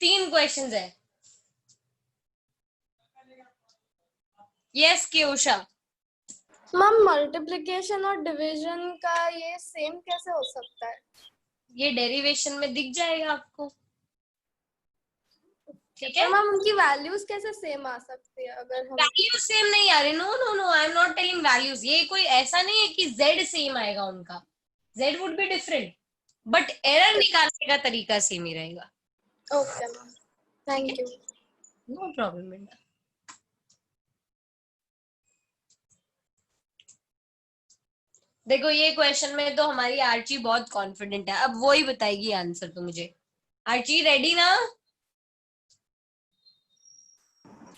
तीन questions है. Yes Kyosha. Ma'am multiplication और division का ये same कैसे हो सकता है? ये डेरिवेशन में दिख जाएगा आपको. ठीक है. मैम उनकी वैल्यूज कैसे सेम आ सकती है अगर हम? वैल्यूज सेम नहीं आ रही. No I am not telling values. ये कोई ऐसा नहीं है कि z सेम आएगा उनका. z would be different but error निकालने का तरीका सेम ही रहेगा. Okay ma'am, thank you. No problem बेटा. देखो ये क्वेश्चन में तो हमारी आर्ची बहुत कॉन्फिडेंट है. अब वो ही बताएगी आंसर. तो मुझे आर्ची रेडी ना?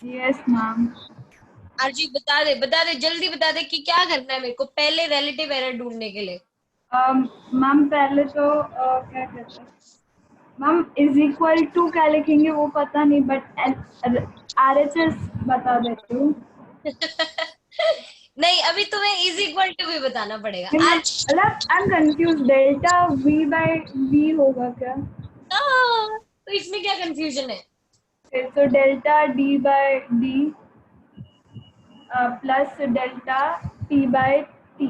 Yes ma'am. आर्ची बता दे जल्दी बता दे कि क्या करना है मेरे को पहले रिलेटिव एरर ढूंढने के लिए. मैम पहले तो क्या कहते हैं मैम, इज इक्वल टू क्या लिखेंगे वो पता नहीं, बट RHS बता देती हूँ. नहीं अभी तुम्हें इज इक्वल टू भी बताना पड़ेगा. मतलब I am confuse. Delta v by v होगा क्या? तो इसमें क्या कंफ्यूजन है? तो delta d by d plus delta t by t.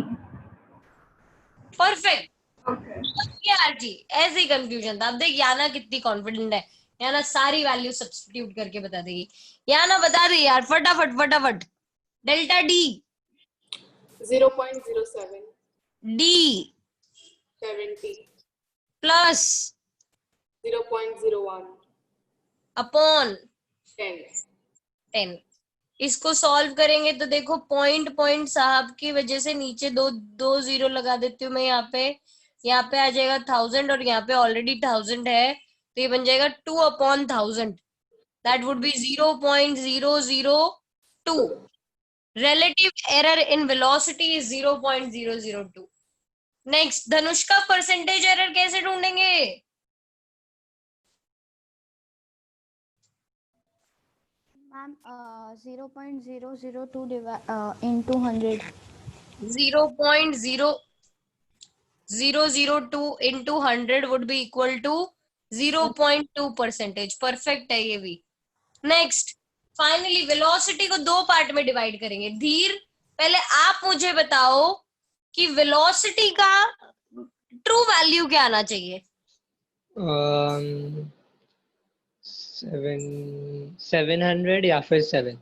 Perfect. Okay आरजी ऐसे ही कंफ्यूजन था. अब देख याना कितनी कॉन्फिडेंट है. या ना सारी वैल्यू सब्स्टिट्यूट करके बता देगी, या ना बता दे यार फटाफट फटाफट। Delta D 0.07 D 70 plus 0.01 upon 10 10। इसको सॉल्व करेंगे तो देखो पॉइंट पॉइंट साहब की वजह से नीचे दो दो जीरो लगा देती हूँ मैं यहाँ पे आ जाएगा 1000 और यहाँ पे ऑलरेडी 1000 है, तो ये बन जाएगा 2/1000, that would be 0.002। relative error in velocity is 0.002। Next, Dhanush का परसेंटेज एरर कैसे ढूंढेंगे? Ma'am 0.002 into 100। 0.0002 into 100 would be equal to 0.2%। Perfect है ये भी। नेक्स्ट, फाइनली वेलोसिटी को दो पार्ट में डिवाइड करेंगे। धीर, पहले आप मुझे बताओ कि वेलोसिटी का ट्रू वैल्यू क्या आना चाहिए? 700 या फिर 7।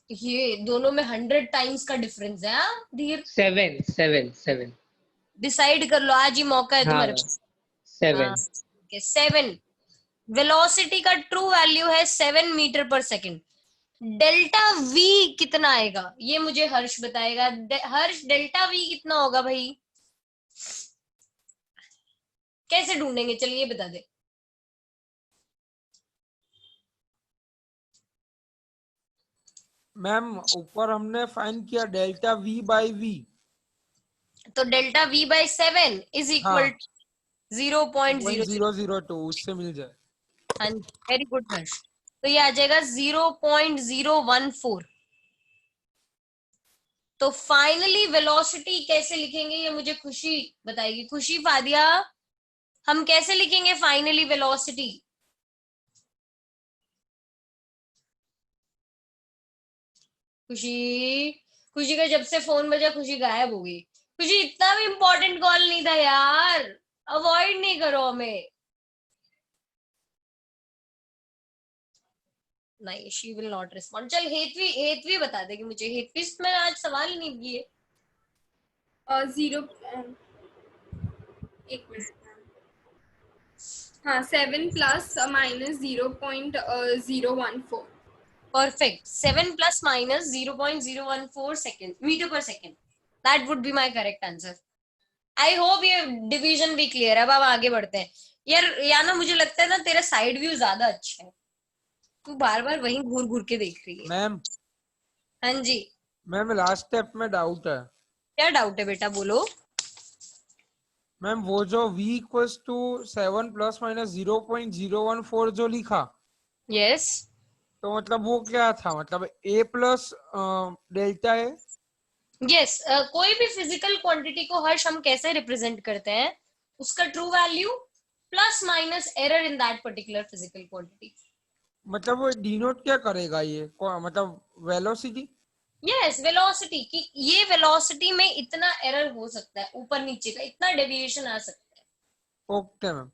ये दोनों में 100 टाइम्स का डिफरेंस है। हाँ धीर, 7 डिसाइड कर लो, आज ही मौका है हाँ तुम्हारे पास। 7। 7। वेलोसिटी का ट्रू वैल्यू है 7 मीटर पर सेकेंड। डेल्टा वी कितना आएगा ये मुझे हर्ष बताएगा। हर्ष, डेल्टा वी कितना होगा भाई? कैसे ढूंढेंगे, चलिए बता दे। मैम ऊपर हमने फाइंड किया डेल्टा वी बाई वी, तो delta V by 7 is equal 0.002। 0.002 उससे मिल जाए। हाँ, वेरी गुड हर्ष। तो ये आ जाएगा 0.014। तो फाइनली वेलोसिटी कैसे लिखेंगे ये मुझे खुशी बताएगी। खुशी, फादिया, हम कैसे लिखेंगे फाइनली वेलोसिटी? खुशी, खुशी का जब से फोन बजा खुशी गायब हो गई। खुशी, इतना भी इम्पोर्टेंट कॉल नहीं था यार, अवॉइड नहीं करो हमें। नहीं, शी विल नॉट रिस्पॉन्ड। चल हेतवी, हेतवी बता देगी मुझे। हेतवी से मैंने आज सवाल ही नहीं किए। 0 एक मिनट, हाँ 7 plus minus 0.014। Perfect. 7 plus minus 0.014 second metre पर second, that would be my correct answer. I hope ये डिवीजन भी क्लियर है। अब आगे बढ़ते हैं। यार याना, मुझे लगता है ना तेरा साइड व्यू ज्यादा अच्छा है, तू बार बार वहीं घूर घूर के देख रही है। मैम, हाँ जी, मैम लास्ट स्टेप में डाउट है। क्या डाउट है बेटा, बोलो। मैम वो जो v equals to 7 plus minus 0.014 जो लिखा, यस, तो मतलब वो क्या था? मतलब a प्लस डेल्टा है। यस, कोई भी फिजिकल क्वांटिटी को हर्ष हम कैसे रिप्रेजेंट करते हैं? उसका true value plus minus error in that particular physical quantity. मतलब वो डिनोट क्या करेगा ये? मतलब वेलोसिटी। यस, वेलोसिटी की, ये वेलोसिटी में इतना एरर हो सकता है, ऊपर नीचे का इतना डेविएशन आ सकता है। Okay ma'am.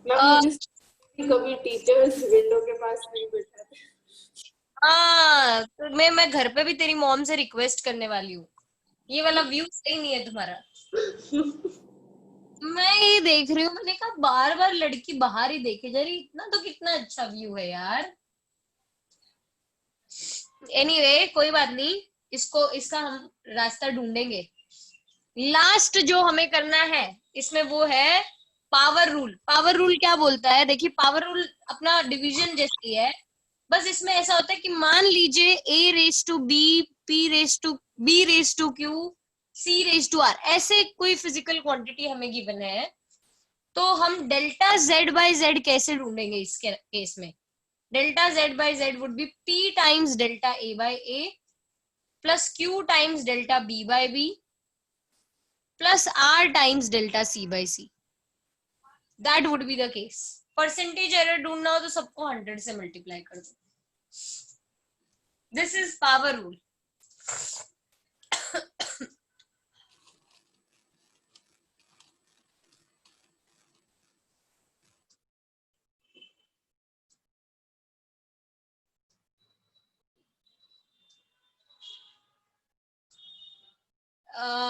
मुझे कभी टीचर्स विंडो के पास नहीं बैठाते। हाँ, तो मैं घर पे भी तेरी मॉम से रिक्वेस्ट करने वाली हूँ। ये वाला व्यू सही नहीं है तुम्हारा। मैं ये देख रही हूँ, मैंने कहा बार बार लड़की बाहर ही देखे जा रही, इतना तो कितना अच्छा व्यू है यार। एनीवे, कोई बात नहीं, इसका हम रास्ता ढूंढेंगे। लास्ट जो हमें करना है इसमें वो है पावर रूल। पावर रूल क्या बोलता है? देखिए, पावर रूल अपना डिवीजन जैसी है, बस इसमें ऐसा होता है कि मान लीजिए a raise to b, p raise to b raise to q, c raise to r, ऐसे कोई फिजिकल क्वांटिटी हमें गिवन है, तो हम डेल्टा z बाय z कैसे ढूंढेंगे इसके केस में? Delta z by z would be p times delta a by a plus q times delta b by b plus r times delta c by c। That would be the case. Percentage error ढूंढना हो तो सबको 100 से multiply कर दो। This is power rule.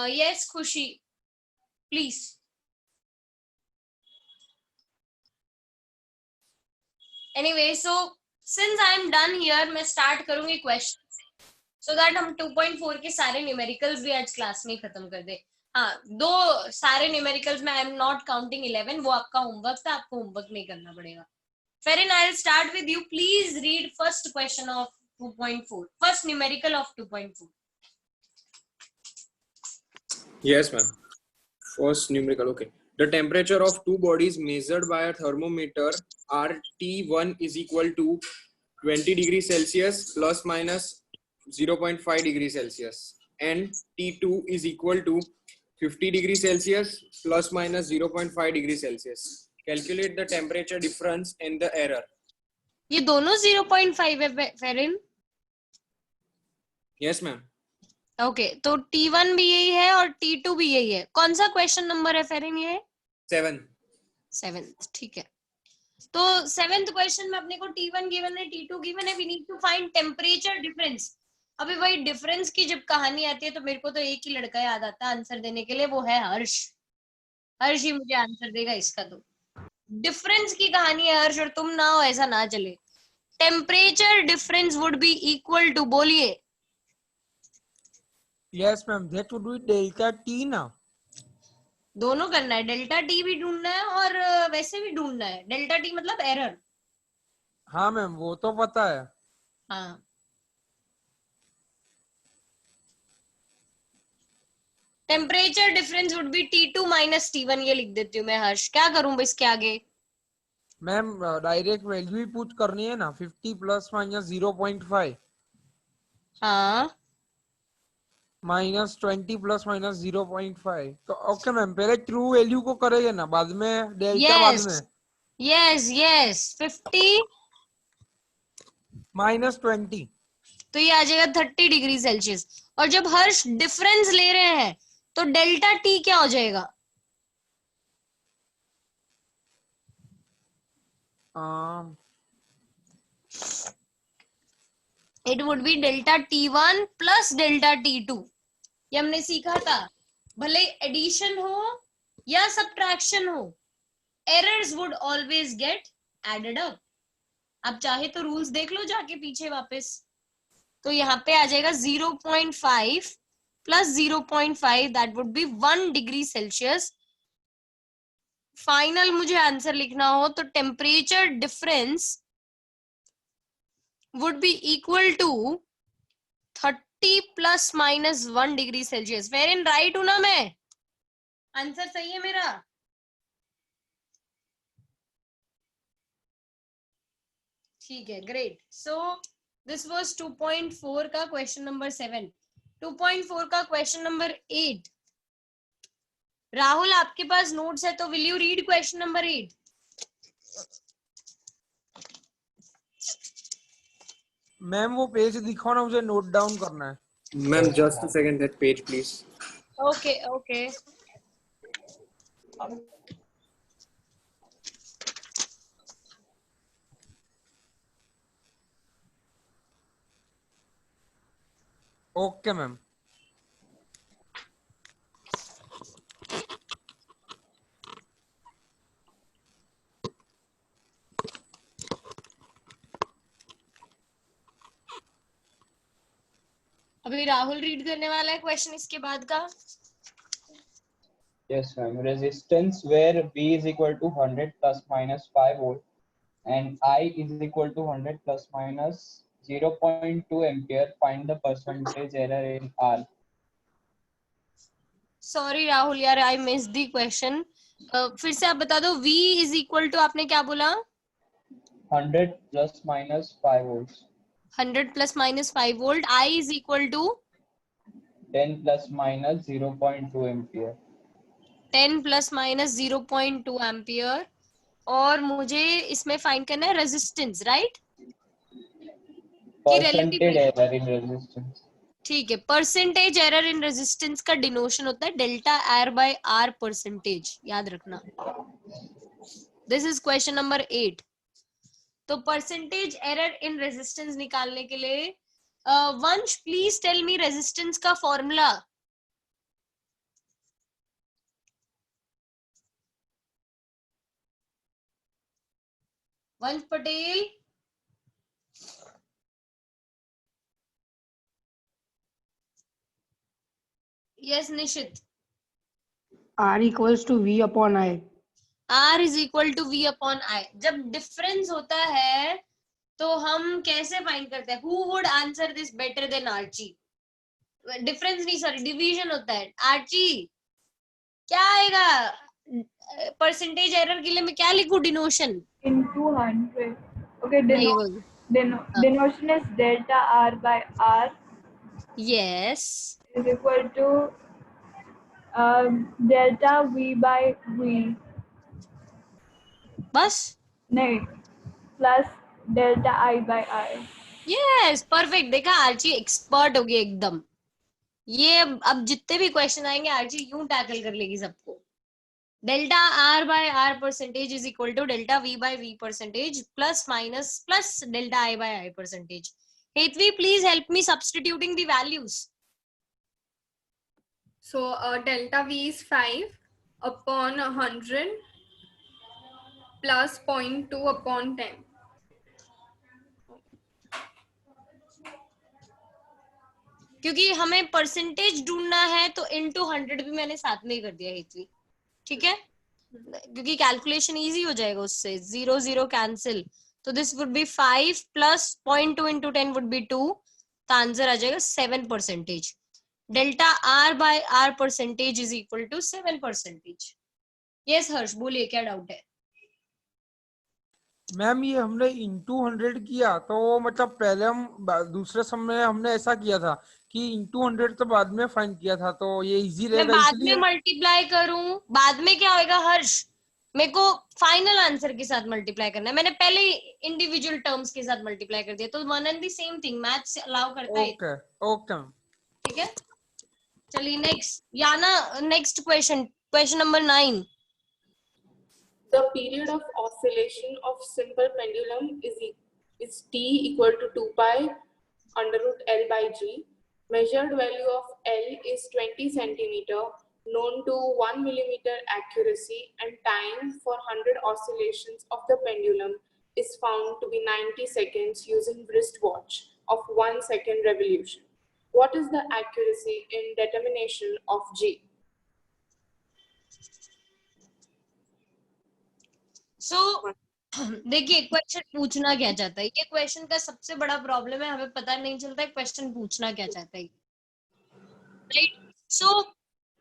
yes, Khushi, please. Anyway, so since I am done here, मैं start करूंगी question से, so that हम 2.4 के सारे न्यूमेरिकल्स भी आज क्लास में खत्म कर दे. हाँ, दो सारे न्यूमेरिकल्स में I am not counting 11, वो आपका होमवर्क था, आपको होमवर्क नहीं करना पड़ेगा. Ferin, I'll start with you. Please read first question of 2.4, first numerical of 2.4. Yes, ma'am. First numerical. Okay. The temperature of two bodies measured by a thermometer are T1 is equal to 20 degrees Celsius plus minus 0.5 degrees Celsius, and T2 is equal to 50 degrees Celsius plus minus 0.5 degrees Celsius. Calculate the temperature difference and the error. ये दोनों 0.5 है फेरिन. Yes, ma'am. Okay, तो T1 भी यही है और T2 भी यही है. कौन सा क्वेश्चन नंबर है फेरिन? ये 7th. ठीक है. तो 7th क्वेश्चन में अपने को T1 गिवन है, T2 गिवन है. We need to find temperature difference. अभी वही डिफरेंस की जब कहानी आती है तो मेरे को तो एक ही लड़का याद आता है आंसर देने के लिए, वो है हर्ष. हर्ष ही मुझे आंसर देगा इसका. तो डिफरेंस की कहानी है हर्ष, और तुम ना हो ऐसा ना चले. Temperature difference would be equal to, बोलिए. Yes, ma'am. That would be delta T ना. दोनों करना है, डेल्टा टी भी ढूंढना है और वैसे भी ढूंढना है. डेल्टा टी मतलब एरर. हाँ मैम, वो तो पता है. हाँ, temperature difference would B T2 minus T1. ये लिख देती हूँ मैं हर्ष. क्या करूं इसके आगे? मैम डायरेक्ट वैल्यू ही पुट करनी है ना. 50 प्लस माइनस 0.5 हाँ, माइनस 20 प्लस माइनस 0.5. तो ओके मैम, पहले ट्रू वैल्यू को करेंगे ना, बाद में डेल्टा बाद में. Yes 50 minus 20. तो ये आ जाएगा 30 डिग्री सेल्सियस. और जब हर्ष डिफरेंस ले रहे हैं तो डेल्टा टी क्या हो जाएगा? It would be delta T1 plus delta T2. ये हमने सीखा था. भले एडिशन हो या सब्ट्रैक्शन हो, errors would always get added up. आप चाहे तो रूल्स देख लो जाके पीछे वापस. तो यहाँ पे आ जाएगा 0.5 plus 0.5, that would B 1 degree Celsius. Final मुझे आंसर लिखना हो तो temperature difference would be equal to 30 plus minus 1 degree Celsius. Wherein right हूं ना मैं? आंसर सही है मेरा? ठीक है, ग्रेट. सो दिस वाज 2.4 का क्वेश्चन नंबर 7. 2.4 का क्वेश्चन नंबर 8. राहुल, आपके पास नोट्स है तो will you read question number 8? Ma'am वो पेज दिखाओ ना, मुझे नोट डाउन करना है. Ma'am, just a second, that page, please. Okay. Okay ma'am. अभी राहुल रीड करने वाला है क्वेश्चन इसके बाद का. Yes, ma'am. Resistance where V is equal to 100 plus minus 5 volt and I is equal to 100 plus minus 0.2 ampere. Find the percentage error in R. Sorry Rahul यार, I miss the question. फिर से आप बता दो. V is equal to, आपने क्या बोला? 100 plus minus 5 volts. 100 plus minus 5 volt. I is equal to 10 plus minus 0.2 ampere. 10 plus minus 0.2 ampere. और मुझे इसमें फाइंड करना है resistance, right? Percentage error in resistance. ठीक है. परसेंटेज एरर इन रेजिस्टेंस का डिनोशन होता है delta R by R percentage. याद रखना. This is question number 8. तो परसेंटेज एरर इन रेजिस्टेंस निकालने के लिए Vansh please tell me resistance का formula. Vansh Patel, yes Nishit, R equals to V upon I. R is equal to V upon I। जब difference होता है तो हम कैसे फाइंड करते हैं? Who would answer this better than Archi? Difference नहीं, सॉरी डिवीजन होता है। आर्ची क्या आएगा? परसेंटेज एरर के लिए मैं क्या लिखूं? डिनोशन into 100. Okay, नहीं होगी। हाँ। denotation is delta R by R yes is equal to delta V by V. बस नहीं, plus delta I by I. Yes perfect. देखा, आर्ची एक्सपर्ट हो गई एकदम। ये अब जितने भी क्वेश्चन आएंगे आर्ची यूं टैकल कर लेगी सबको। Delta R by R percentage is equal to delta V by V percentage plus minus plus delta I by I percentage. Hetvi please help me substituting the values. So delta V is 5 upon 100 plus 0.2 upon 10. क्योंकि हमें percentage ढूंढना है तो into 100 भी मैंने साथ में ही कर दिया हेतवी, ठीक है, क्योंकि कैलकुलेशन इजी हो जाएगा उससे। 0 0 कैंसिल, तो this would be 5 plus 0.2 into 10 would be 2, तो आंसर आ जाएगा 7 percentage. Delta R by R percentage is equal to 7 percentage. Yes Harsh बोलिए, क्या डाउट है? मैम ये हमने इंटू 100 किया तो मतलब पहले हम दूसरे सम में हमने ऐसा किया था कि इंटू 100 तो बाद में फाइंड किया था, तो ये इजी मैं रहेगा बाद में इसलिए। मल्टीप्लाई करूं, बाद में क्या होएगा हर्ष? मेरे को फाइनल आंसर के साथ मल्टीप्लाई करना है। मैंने पहले इंडिविजुअल टर्म्स के साथ मल्टीप्लाई कर दिया, तो one and the same thing maths allow करता है। ओके ओके ठीक है, चलिए next Yana, next question, question number 9। The period of oscillation of simple pendulum is t equal to 2 pi under root L by G. Measured value of L is 20 centimeter, known to 1 millimeter accuracy, and time for 100 oscillations of the pendulum is found to be 90 seconds using wristwatch of 1 second revolution. What is the accuracy in determination of G? सो देखिए question पूछना क्या चाहता है, ये question का सबसे बड़ा problem है, हमें पता नहीं चलता है क्वेश्चन पूछना क्या चाहता है। राइट, सो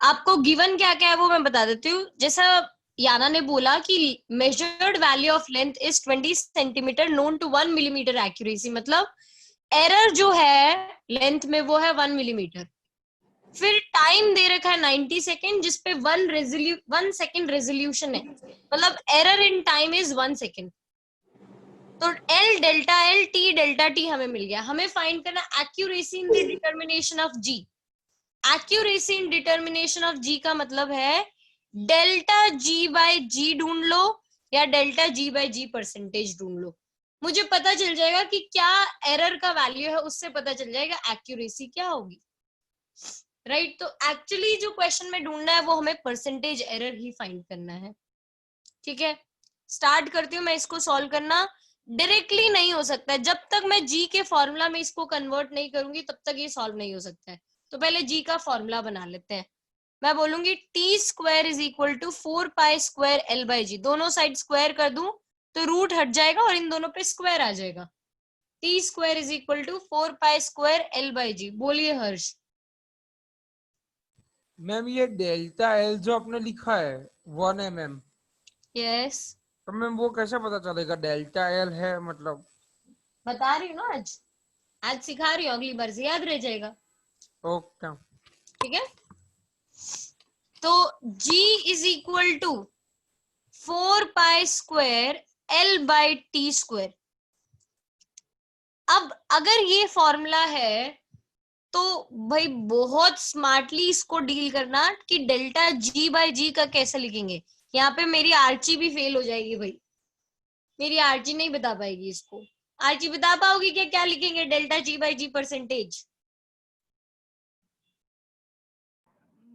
आपको गिवन क्या क्या है वो मैं बता देती हूँ। जैसा याना ने बोला कि measured value of length is 20 centimetre known to 1 millimetre accuracy, मतलब एरर जो है लेंथ में वो है 1 मिलीमीटर। फिर टाइम दे रखा है 90 सेकेंड, जिसपे 1 सेकेंड रेजोल्यूशन है, मतलब error in time is 1 second. तो एल डेल्टा टी हमें मिल गया। हमें फाइंड करना accuracy in the determination of G. Accuracy in determination of G का मतलब है डेल्टा जी बाय जी ढूंढ लो या delta G by G percentage ढूंढ लो, मुझे पता चल जाएगा कि क्या एरर का वैल्यू है, उससे पता चल जाएगा एक्यूरेसी क्या होगी। राइट, तो एक्चुअली जो क्वेश्चन में ढूंढना है वो हमें परसेंटेज एरर ही फाइंड करना है। ठीक है, स्टार्ट करती हूँ मैं इसको सॉल्व करना। डायरेक्टली नहीं हो सकता है, जब तक मैं जी के फॉर्मूला में इसको कन्वर्ट नहीं करूंगी तब तक ये सॉल्व नहीं हो सकता है। तो पहले जी का फॉर्मूला बना लेते हैं। मैं बोलूंगी T square is equal to 4 pi square L by G. दोनों साइड स्क्वायर कर दूं तो रूट हट जाएगा और इन दोनों पे स्क्वायर आ जाएगा। T square is equal to 4 pi square L by G. बोलिए हर्ष। मैम ये डेल्टा एल जो आपने लिखा है 1 mm, यस, तो मैम वो कैसे पता चलेगा डेल्टा एल है? मतलब बता रही हूँ ना, आज सिखा रही हूँ, अगली बार से याद रह जाएगा। ओके ठीक है, तो G is equal to 4 pi square L by T square. अब अगर ये फॉर्मूला है तो भाई बहुत स्मार्टली इसको डील करना कि डेल्टा जी बाई जी का कैसे लिखेंगे। यहाँ पे मेरी आर्ची भी फेल हो जाएगी भाई, मेरी आर्ची नहीं बता पाएगी इसको। आर्ची बता पाओगी क्या क्या लिखेंगे delta G by G percentage?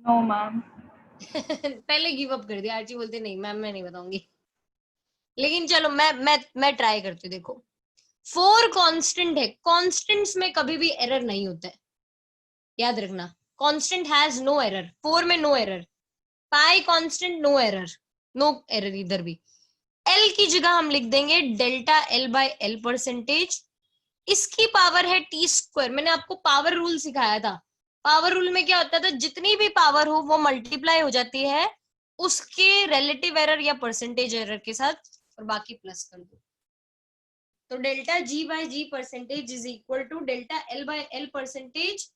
No ma'am. पहले गिव अप कर दिया, आर्ची बोलते नहीं मैम मैं नहीं बताऊंगी। लेकिन चलो मैं ट्राई करती हूँ। देखो 4 कांस्टेंट है, कांस्टेंट्स में कभी भी एरर नहीं होता है, याद रखना। कांस्टेंट हैज नो एरर, 4 में no error, pi constant no error, no error इधर भी। एल की जगह हम लिख देंगे delta L by L percentage, इसकी पावर है टी स्क्वायर। मैंने आपको पावर रूल सिखाया था। पावर रूल में क्या होता था, जितनी भी पावर हो वो मल्टीप्लाई हो जाती है उसके रिलेटिव एरर या परसेंटेज एरर के साथ, और बाकी प्लस कर दो। तो delta G by G percentage is equal to delta L by L percentage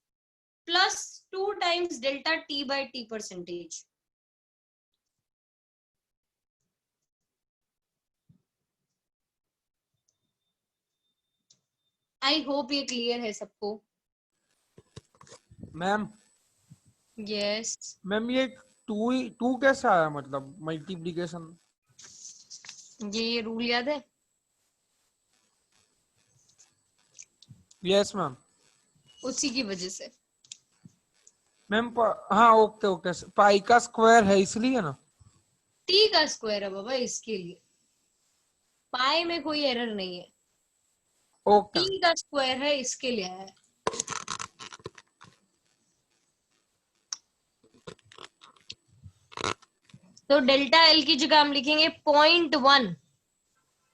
plus 2 times delta T by T percentage. I hope ये क्लियर है सबको। मैम यस मैम ये टू कैसे आया, मतलब मल्टीप्लिकेशन? ये रूल याद है? Yes ma'am. उसी की वजह से। मैम हाँ ओके ओके, पाई का स्क्वायर है इसलिए ना। टी का स्क्वायर है बाबा, इसके लिए पाई में कोई एरर नहीं है। ओके टी का स्क्वायर है, इसके लिए है। तो डेल्टा एल की जगह हम लिखेंगे 0.1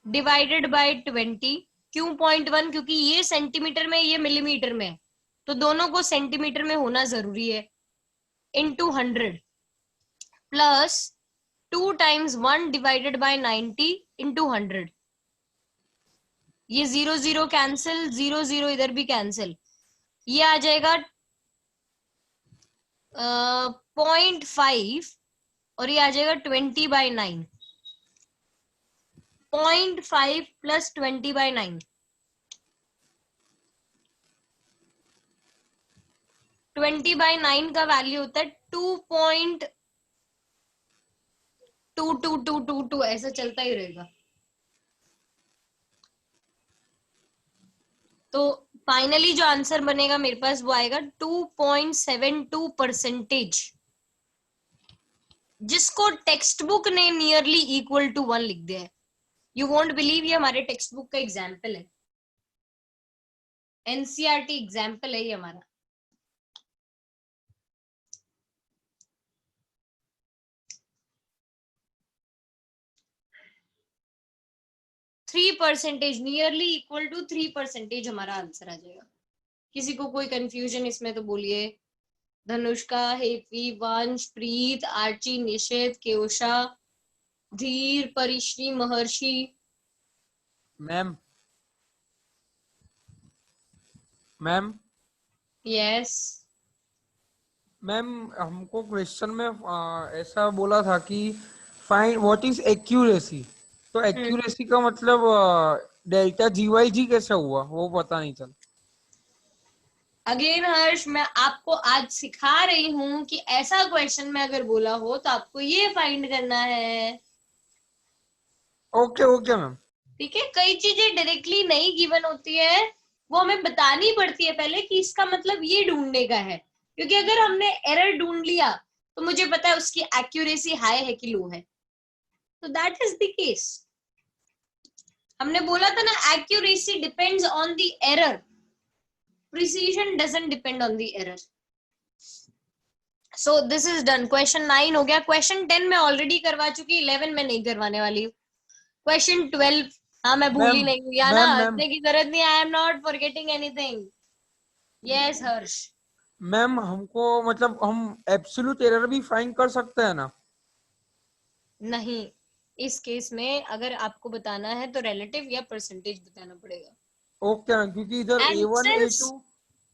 डिवाइडेड बाय 20। क्यों 0.1? क्योंकि ये सेंटीमीटर में, ये मिलीमीटर में है, तो दोनों को सेंटीमीटर में होना जरूरी है। Into 100 plus 2 times 1 divided bye 90 into 100। ये 0 0 कैंसिल, 0 0 इधर भी कैंसिल, ये आ जाएगा 0.5 और ये आ जाएगा 20 बाय 9। 0.5 प्लस 20 बाय 9, 20 बाय 9 का वैल्यू होता है 2.22222, ऐसा चलता ही रहेगा। तो फाइनली जो आंसर बनेगा मेरे पास वो आएगा 2.72%, जिसको टेक्स्ट बुक ने नियरली इक्वल टू 1 लिख दिया है। यू वोंट बिलीव, ये हमारे टेक्स्ट बुक का एग्जाम्पल है, एनसीईआरटी एग्जाम्पल है ये हमारा। Three percentage, nearly equal to 3% हमारा आंसर आ जाएगा। किसी को कोई कंफ्यूजन इसमें तो बोलिए। धनुष्का, हेपी, वंश, प्रीत, आर्ची, निषेध, केउषा, धीर, परिश्री, महर्षि। मैम मैम यस मैम हमको क्वेश्चन में ऐसा बोला था कि फाइंड व्हाट इज एक्यूरेसी, तो एक्यूरेसी का मतलब डेल्टा जी वाई जी कैसे हुआ वो पता नहीं चल। अगेन हर्ष, मैं आपको आज सिखा रही हूँ कि ऐसा क्वेश्चन में अगर बोला हो तो आपको ये फाइंड करना है। Okay okay ma'am. ठीक है, कई चीजें डायरेक्टली नहीं गिवन होती है, वो हमें बतानी पड़ती है पहले कि इसका मतलब ये ढूंढने का है, क्योंकि अगर हमने एरर ढूंढ लिया तो मुझे पता है उसकी एक्यूरेसी हाई है कि लो है। तो दैट इज द केस। हमने बोला था ना, accuracy depends on the error, precision doesn't depend on the error. So this is done. Question 9 हो गया। क्वेश्चन 10 मैं ऑलरेडी करवा चुकी, 11 में नहीं करवाने वाली हूँ। क्वेश्चन 12, हाँ मैं भूली नहीं हूँ या ना, मैम हंसने की जरूरत नहीं, आई am not forgetting anything. Yes Harsh. Ma'am हमको मतलब हम एब्सोल्यूट एरर भी फाइंड कर सकते हैं ना? नहीं, इस केस में अगर आपको बताना है तो रिलेटिव या परसेंटेज बताना पड़ेगा। ओके मैम, क्योंकि इधर and A1 A2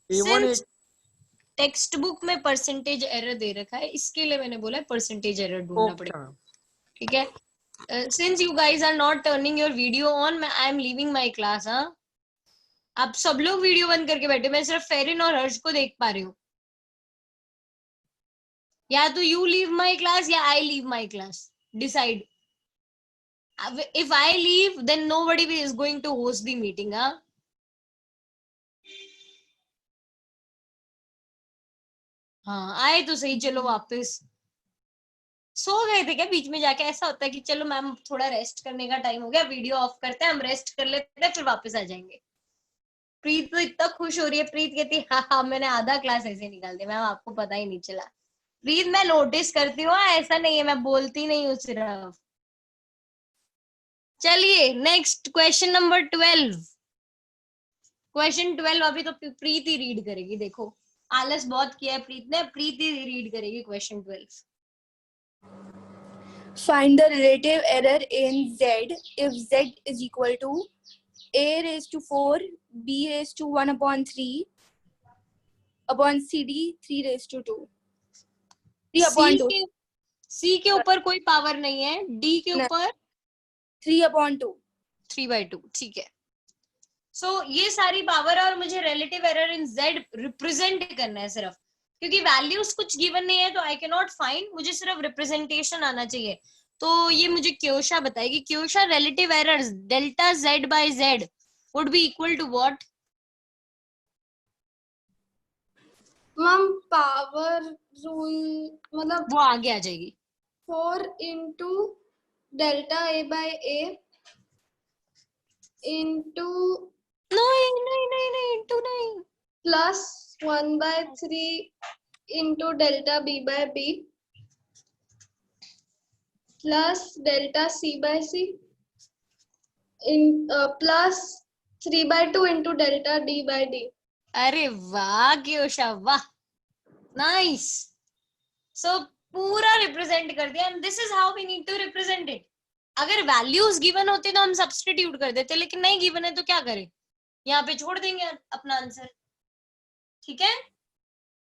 A1 since text book में परसेंटेज एरर दे रखा है, इसके लिए मैंने बोला परसेंटेज एरर ढूंढना ओके पड़ेगा। मैम। ठीक है, since you guys are not turning your video on, I am leaving my class. हाँ, आप सब लोग वीडियो बंद करके बैठे, मैं सिर्फ फेरिन और हर्ष को देख पा रही हूँ। या तो यू लीव माई क्लास या I leave my class, decide. If I leave, then nobody is going to host the meeting. हाँ, हाँ आए तो सही, चलो वापस। सो गए थे क्या बीच में जाके? ऐसा होता है कि चलो मैम थोड़ा रेस्ट करने का टाइम हो गया, वीडियो ऑफ करते हैं, हम रेस्ट कर लेते हैं, फिर वापस आ जाएंगे। प्रीत तो इतना खुश हो रही है, प्रीत कहती है हाँ हाँ मैंने आधा क्लास ऐसे निकाल दिया मैम, आपको पता ही नहीं चला। प्रीत मैं नोटिस करती हूँ, ऐसा नहीं है, मैं बोलती नहीं हूँ सिर्फ। चलिए नेक्स्ट क्वेश्चन नंबर 12। क्वेश्चन 12 अभी तो प्रीत ही रीड करेगी। देखो आलस बहुत किया है प्रीत ने, प्रीत ही रीड करेगी question 12। Find the relative error in Z if Z is equal to A raised to 4, B raised to 1 upon 3 upon CD 3 raised to 2. 3 upon 2. C के ऊपर कोई पावर नहीं है, D के ऊपर 3 upon 2. 3/2, ठीक है। सो ये सारी पावर और मुझे रिलेटिव एरर इन Z रिप्रेजेंट करना है सिर्फ, क्योंकि वैल्यूज कुछ गिवन नहीं है तो आई कैन नॉट फाइंड, मुझे सिर्फ रिप्रेजेंटेशन आना चाहिए। तो ये मुझे क्योशा बताएगी। क्योशा relative errors delta Z by Z would be equal to what? Ma'am power rule मतलब वो आगे आ जाएगी। 4 into delta A by A into नहीं इंटू नहीं, plus 1 by 3 into delta B by B plus delta C by C in plus 3 by 2 into delta D by D. अरे वाह क्योशा वाह, nice. सो पूरा रिप्रेजेंट कर दिया, and this is how we need to represent it. अगर values given होते तो हम सब्स्टिट्यूट कर देते, लेकिन नहीं गिवन है तो क्या करें, यहाँ पे छोड़ देंगे अपना आंसर, ठीक है।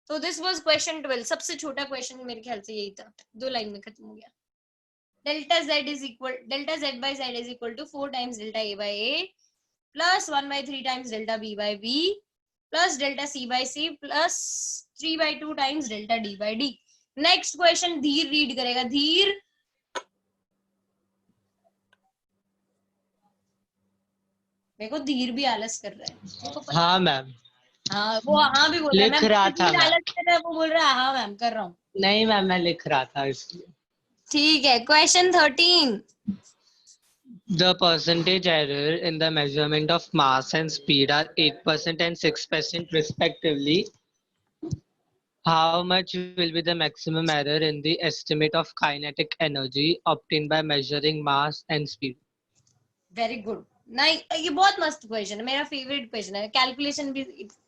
तो दिस वाज क्वेश्चन 12, सबसे छोटा क्वेश्चन मेरे ख्याल से यही था, 2 लाइन में खत्म हो गया। Delta Z by Z is equal to 4 times delta A by A plus 1 by 3 times delta B by B plus delta C by C plus 3 by 2 times delta D by D। Next question धीर read करेगा। धीर देखो धीर भी आलस कर रहा है। हाँ मैम, हाँ वो हाँ भी बोल रहा है, लिख मैम रहा था धीर मैं। आलस कर रहा है, वो बोल रहा है हाँ मैम कर रहा हूँ। नहीं मैम, मैं लिख रहा था इसलिए। ठीक है, question 13। The percentage error in the measurement of mass and speed are 8% and 6% respectively. How much will be the maximum error in the estimate of kinetic energy obtained by measuring mass and speed? Very good. नहीं ये बहुत मस्त question है, मेरा favourite question है। Calculation भी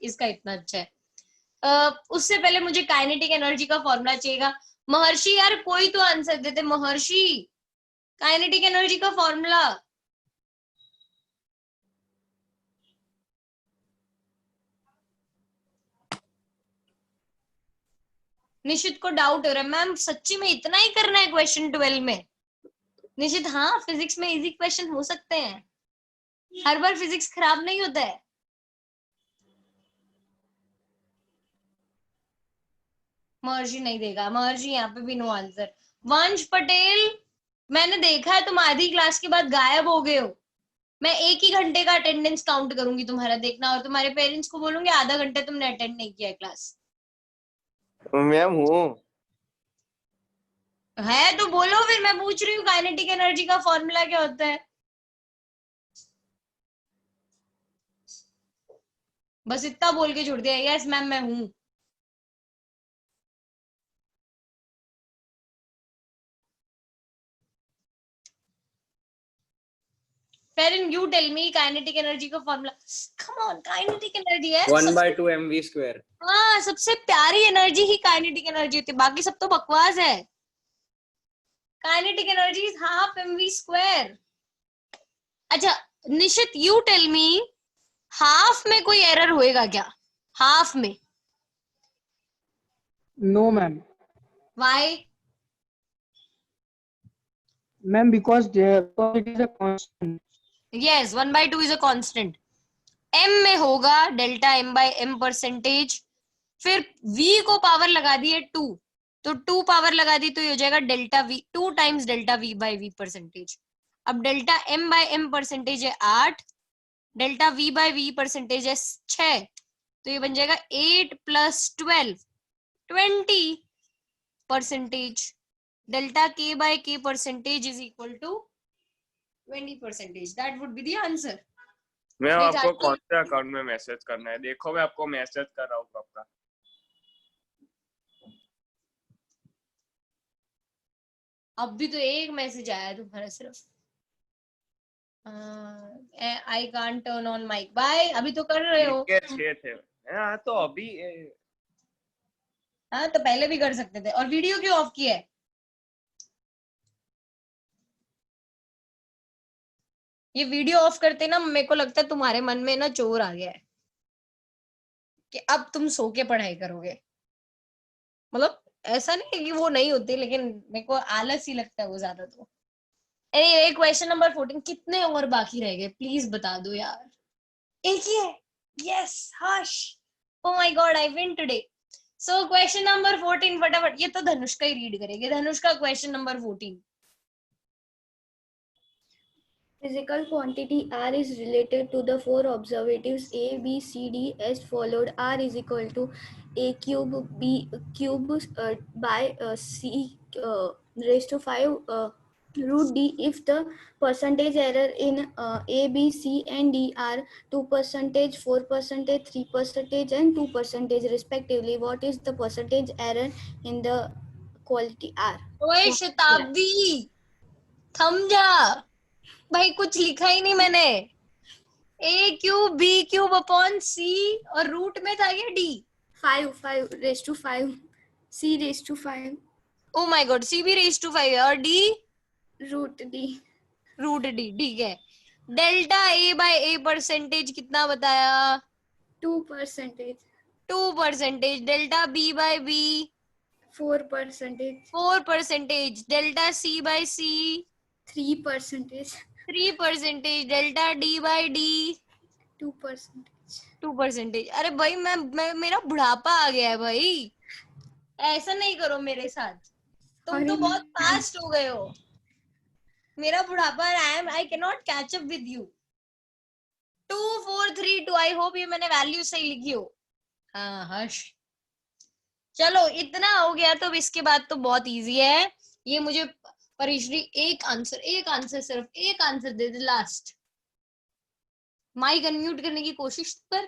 इसका इतना अच्छा है। उससे पहले मुझे काइनेटिक एनर्जी का फॉर्मूला चाहिएगा। महर्षि यार कोई तो आंसर देते। महर्षि काइनेटिक एनर्जी का फॉर्मूला। निशित को डाउट हो रहा है मैम सच्ची में इतना ही करना है क्वेश्चन 12 में? निशित हाँ, फिजिक्स में इजी क्वेश्चन हो सकते हैं, हर बार फिजिक्स खराब नहीं होता है। महर्षि नहीं देगा, महर्षि यहाँ पे भी नो आंसर। वंश पटेल मैंने देखा है तुम आधी क्लास के बाद गायब हो गए हो। मैं 1 ही घंटे का अटेंडेंस काउंट करूंगी तुम्हारा, देखना, और तुम्हारे पेरेंट्स को बोलूंगी आधा घंटे तुमने अटेंड नहीं किया क्लास। मैम हूँ है तो बोलो फिर, मैं पूछ रही हूँ काइनेटिक एनर्जी का फॉर्मूला क्या होता है। बस इतना बोल के छोड़ दिया, यस मैम मैं हूँ। Ferin, you tell me kinetic energy का formula. Come on, kinetic energy है 1/2 mv square। हाँ सबसे प्यारी एनर्जी ही काइनेटिक एनर्जी होती है, बाकी सब तो बकवास है। Kinetic energy is half mv square. अच्छा Nishit you tell me, half में कोई एरर होएगा क्या? हाफ में? No ma'am. Why? Ma'am because it is a constant. Yes, 1/2 is a constant। m में होगा delta m by m percentage, फिर v को पावर लगा दी है 2, तो 2 पावर लगा दी तो ये हो जाएगा delta v, 2 times delta v by v percentage. अब delta m by m percentage है 8, delta v by v percentage है 6, तो ये बन जाएगा 8 + 12 20 percentage. delta k by k percentage is equal to 20%. That would be the answer. Ma'am Wait, आपको I कौन से अकाउंट में मैसेज करना है? देखो मैं आपको मैसेज कर रहा हूँ कब का। अब भी तो एक मैसेज आया तुम्हारा सिर्फ। I can't turn on mic. Bye. अभी तो कर रहे हो। ये 6 थे। हाँ तो अभी हाँ तो पहले भी कर सकते थे। और वीडियो क्यों ऑफ किया है? ये वीडियो ऑफ करते ना मेरे को लगता है तुम्हारे मन में ना चोर आ गया है कि अब तुम सो के पढ़ाई करोगे। मतलब ऐसा नहीं है कि वो नहीं होती, लेकिन मेरे को आलस ही लगता है वो ज्यादा। तो एनीवे, क्वेश्चन नंबर 14 कितने और बाकी रह गए प्लीज बता दो यार। एक ही है। Yes hush. O my God I win today. So question number 14 फटाफट। ये तो धनुष का ही रीड करेंगे। धनुष का question number 14। Physical quantity R is related to the four observatives A, B, C, D as followed. R is equal to A cube B cube by C raised to 5 root D if the percentage error in A, B, C and D are 2%, 4%, 3% and 2% respectively. What is the percentage error in the quality R? ओए शताब्दी थम जा भाई, कुछ लिखा ही नहीं मैंने। A cube B cube upon C और रूट में था क्या D? 5 raised to 5 C raised to 5 oh my god, C भी रेज टू 5 और डी रूट डी। ठीक है। Delta A by A percentage कितना बताया? 2%, 2%। Delta B by B 4%, 4%। Delta C by C 3%, 3%। Delta D by D 2%। 2%। अरे भाई मैं मेरा बुढ़ापा आ गया है भाई, ऐसा नहीं करो मेरे साथ। तुम तो बहुत फास्ट हो गए हो। मेरा बुढ़ापा I can not catch up with you. 2 4 3 2। I hope ये मैंने वैल्यू सही लिखी हो। हाँ हर्ष, चलो इतना हो गया तो इसके बाद तो बहुत इजी है। ये मुझे परिश्री एक आंसर सिर्फ एक आंसर दे दे लास्ट। माइक अनम्यूट करने की कोशिश कर।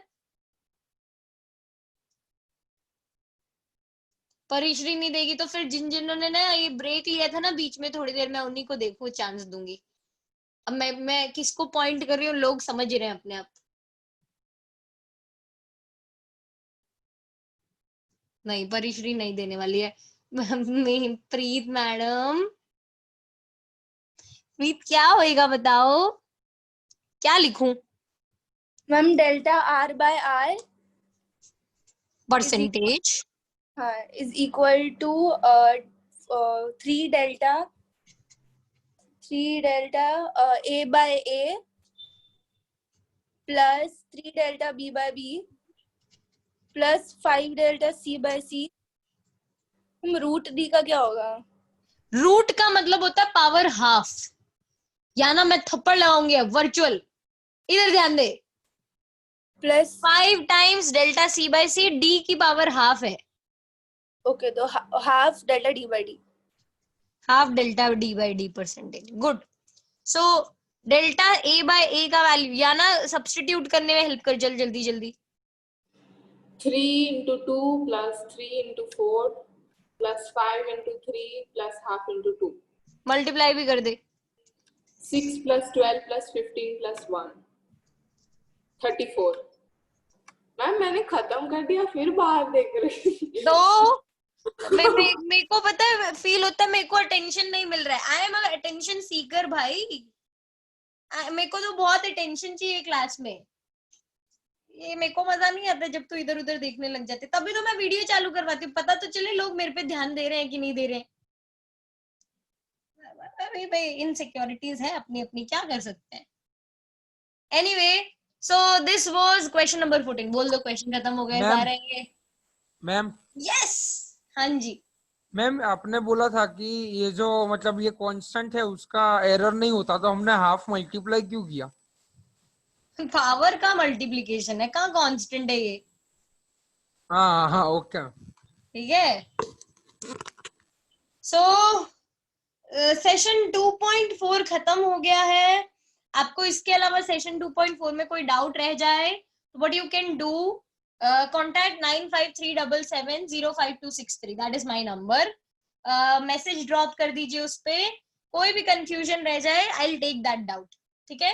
परिश्री नहीं देगी तो फिर जिन्होंने ना ये ब्रेक लिया था ना बीच में थोड़ी देर, मैं उन्हीं को देखो चांस दूंगी। अब मैं किसको पॉइंट कर रही हूँ लोग समझ रहे हैं अपने आप। नहीं, परिश्री नहीं देने वाली है। प्रीत मैडम, प्रीत क्या होएगा बताओ, क्या लिखूं? Ma'am delta R by R percentage is equal to 3 delta A by A plus 3 delta B by B plus 5 delta C by C। Root D का क्या होगा? रूट का मतलब होता है पावर हाफ। या ना मैं थप्पड़ लगाऊंगी अब वर्चुअल, इधर ध्यान दे। Plus 5 times delta C by C, D की पावर हाफ है। ओके तो half delta D by D. Half delta D by D percentage. Good. So delta A by A का वैल्यू या ना सब्स्टिट्यूट करने में हेल्प कर जल्दी 3 into 2 plus 3 into 4 plus 5 into 3 plus half into 2। Multiply भी कर दे। 6 plus 12 plus 15 plus 1 34। मैम मैंने खत्म कर दिया, फिर बाहर देख रही तो मेरे को पता है, फील होता है मेरे को अटेंशन नहीं मिल रहा है। आई एम अटेंशन सीकर भाई। मेरे को तो बहुत अटेंशन चाहिए क्लास में। ये मेरे को मजा नहीं आता जब तू इधर उधर देखने लग जाते। तभी तो मैं वीडियो चालू करवाती हूँ, पता तो चले लोग मेरे पे ध्यान दे रहे हैं कि नहीं दे रहे हैं। भाई इनसिक्योरिटीज है अपनी अपनी, क्या कर सकते हैं। Anyway, so this was question number 14। बोल दो क्वेश्चन खत्म हो गए सारे ये। मैम यस हाँ जी मैम, आपने बोला था कि ये जो मतलब ये कांस्टेंट है उसका एरर नहीं होता, तो हमने हाफ मल्टीप्लाई क्यों किया? पावर का मल्टीप्लिकेशन है, कहाँ कांस्टेंट है ये। हाँ ओके ठीक है। सो सेशन 2.4 खत्म हो गया है। आपको इसके अलावा सेशन 2.4 में कोई डाउट रह जाए तो what you can do, contact 9537705263, that is my number. Message drop कर दीजिए उस पे, कोई भी कंफ्यूजन रह जाए I will take that doubt, ठीक है।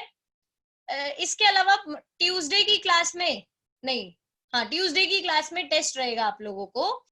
इसके अलावा ट्यूसडे की क्लास में नहीं, हाँ ट्यूसडे की क्लास में टेस्ट रहेगा आप लोगों को,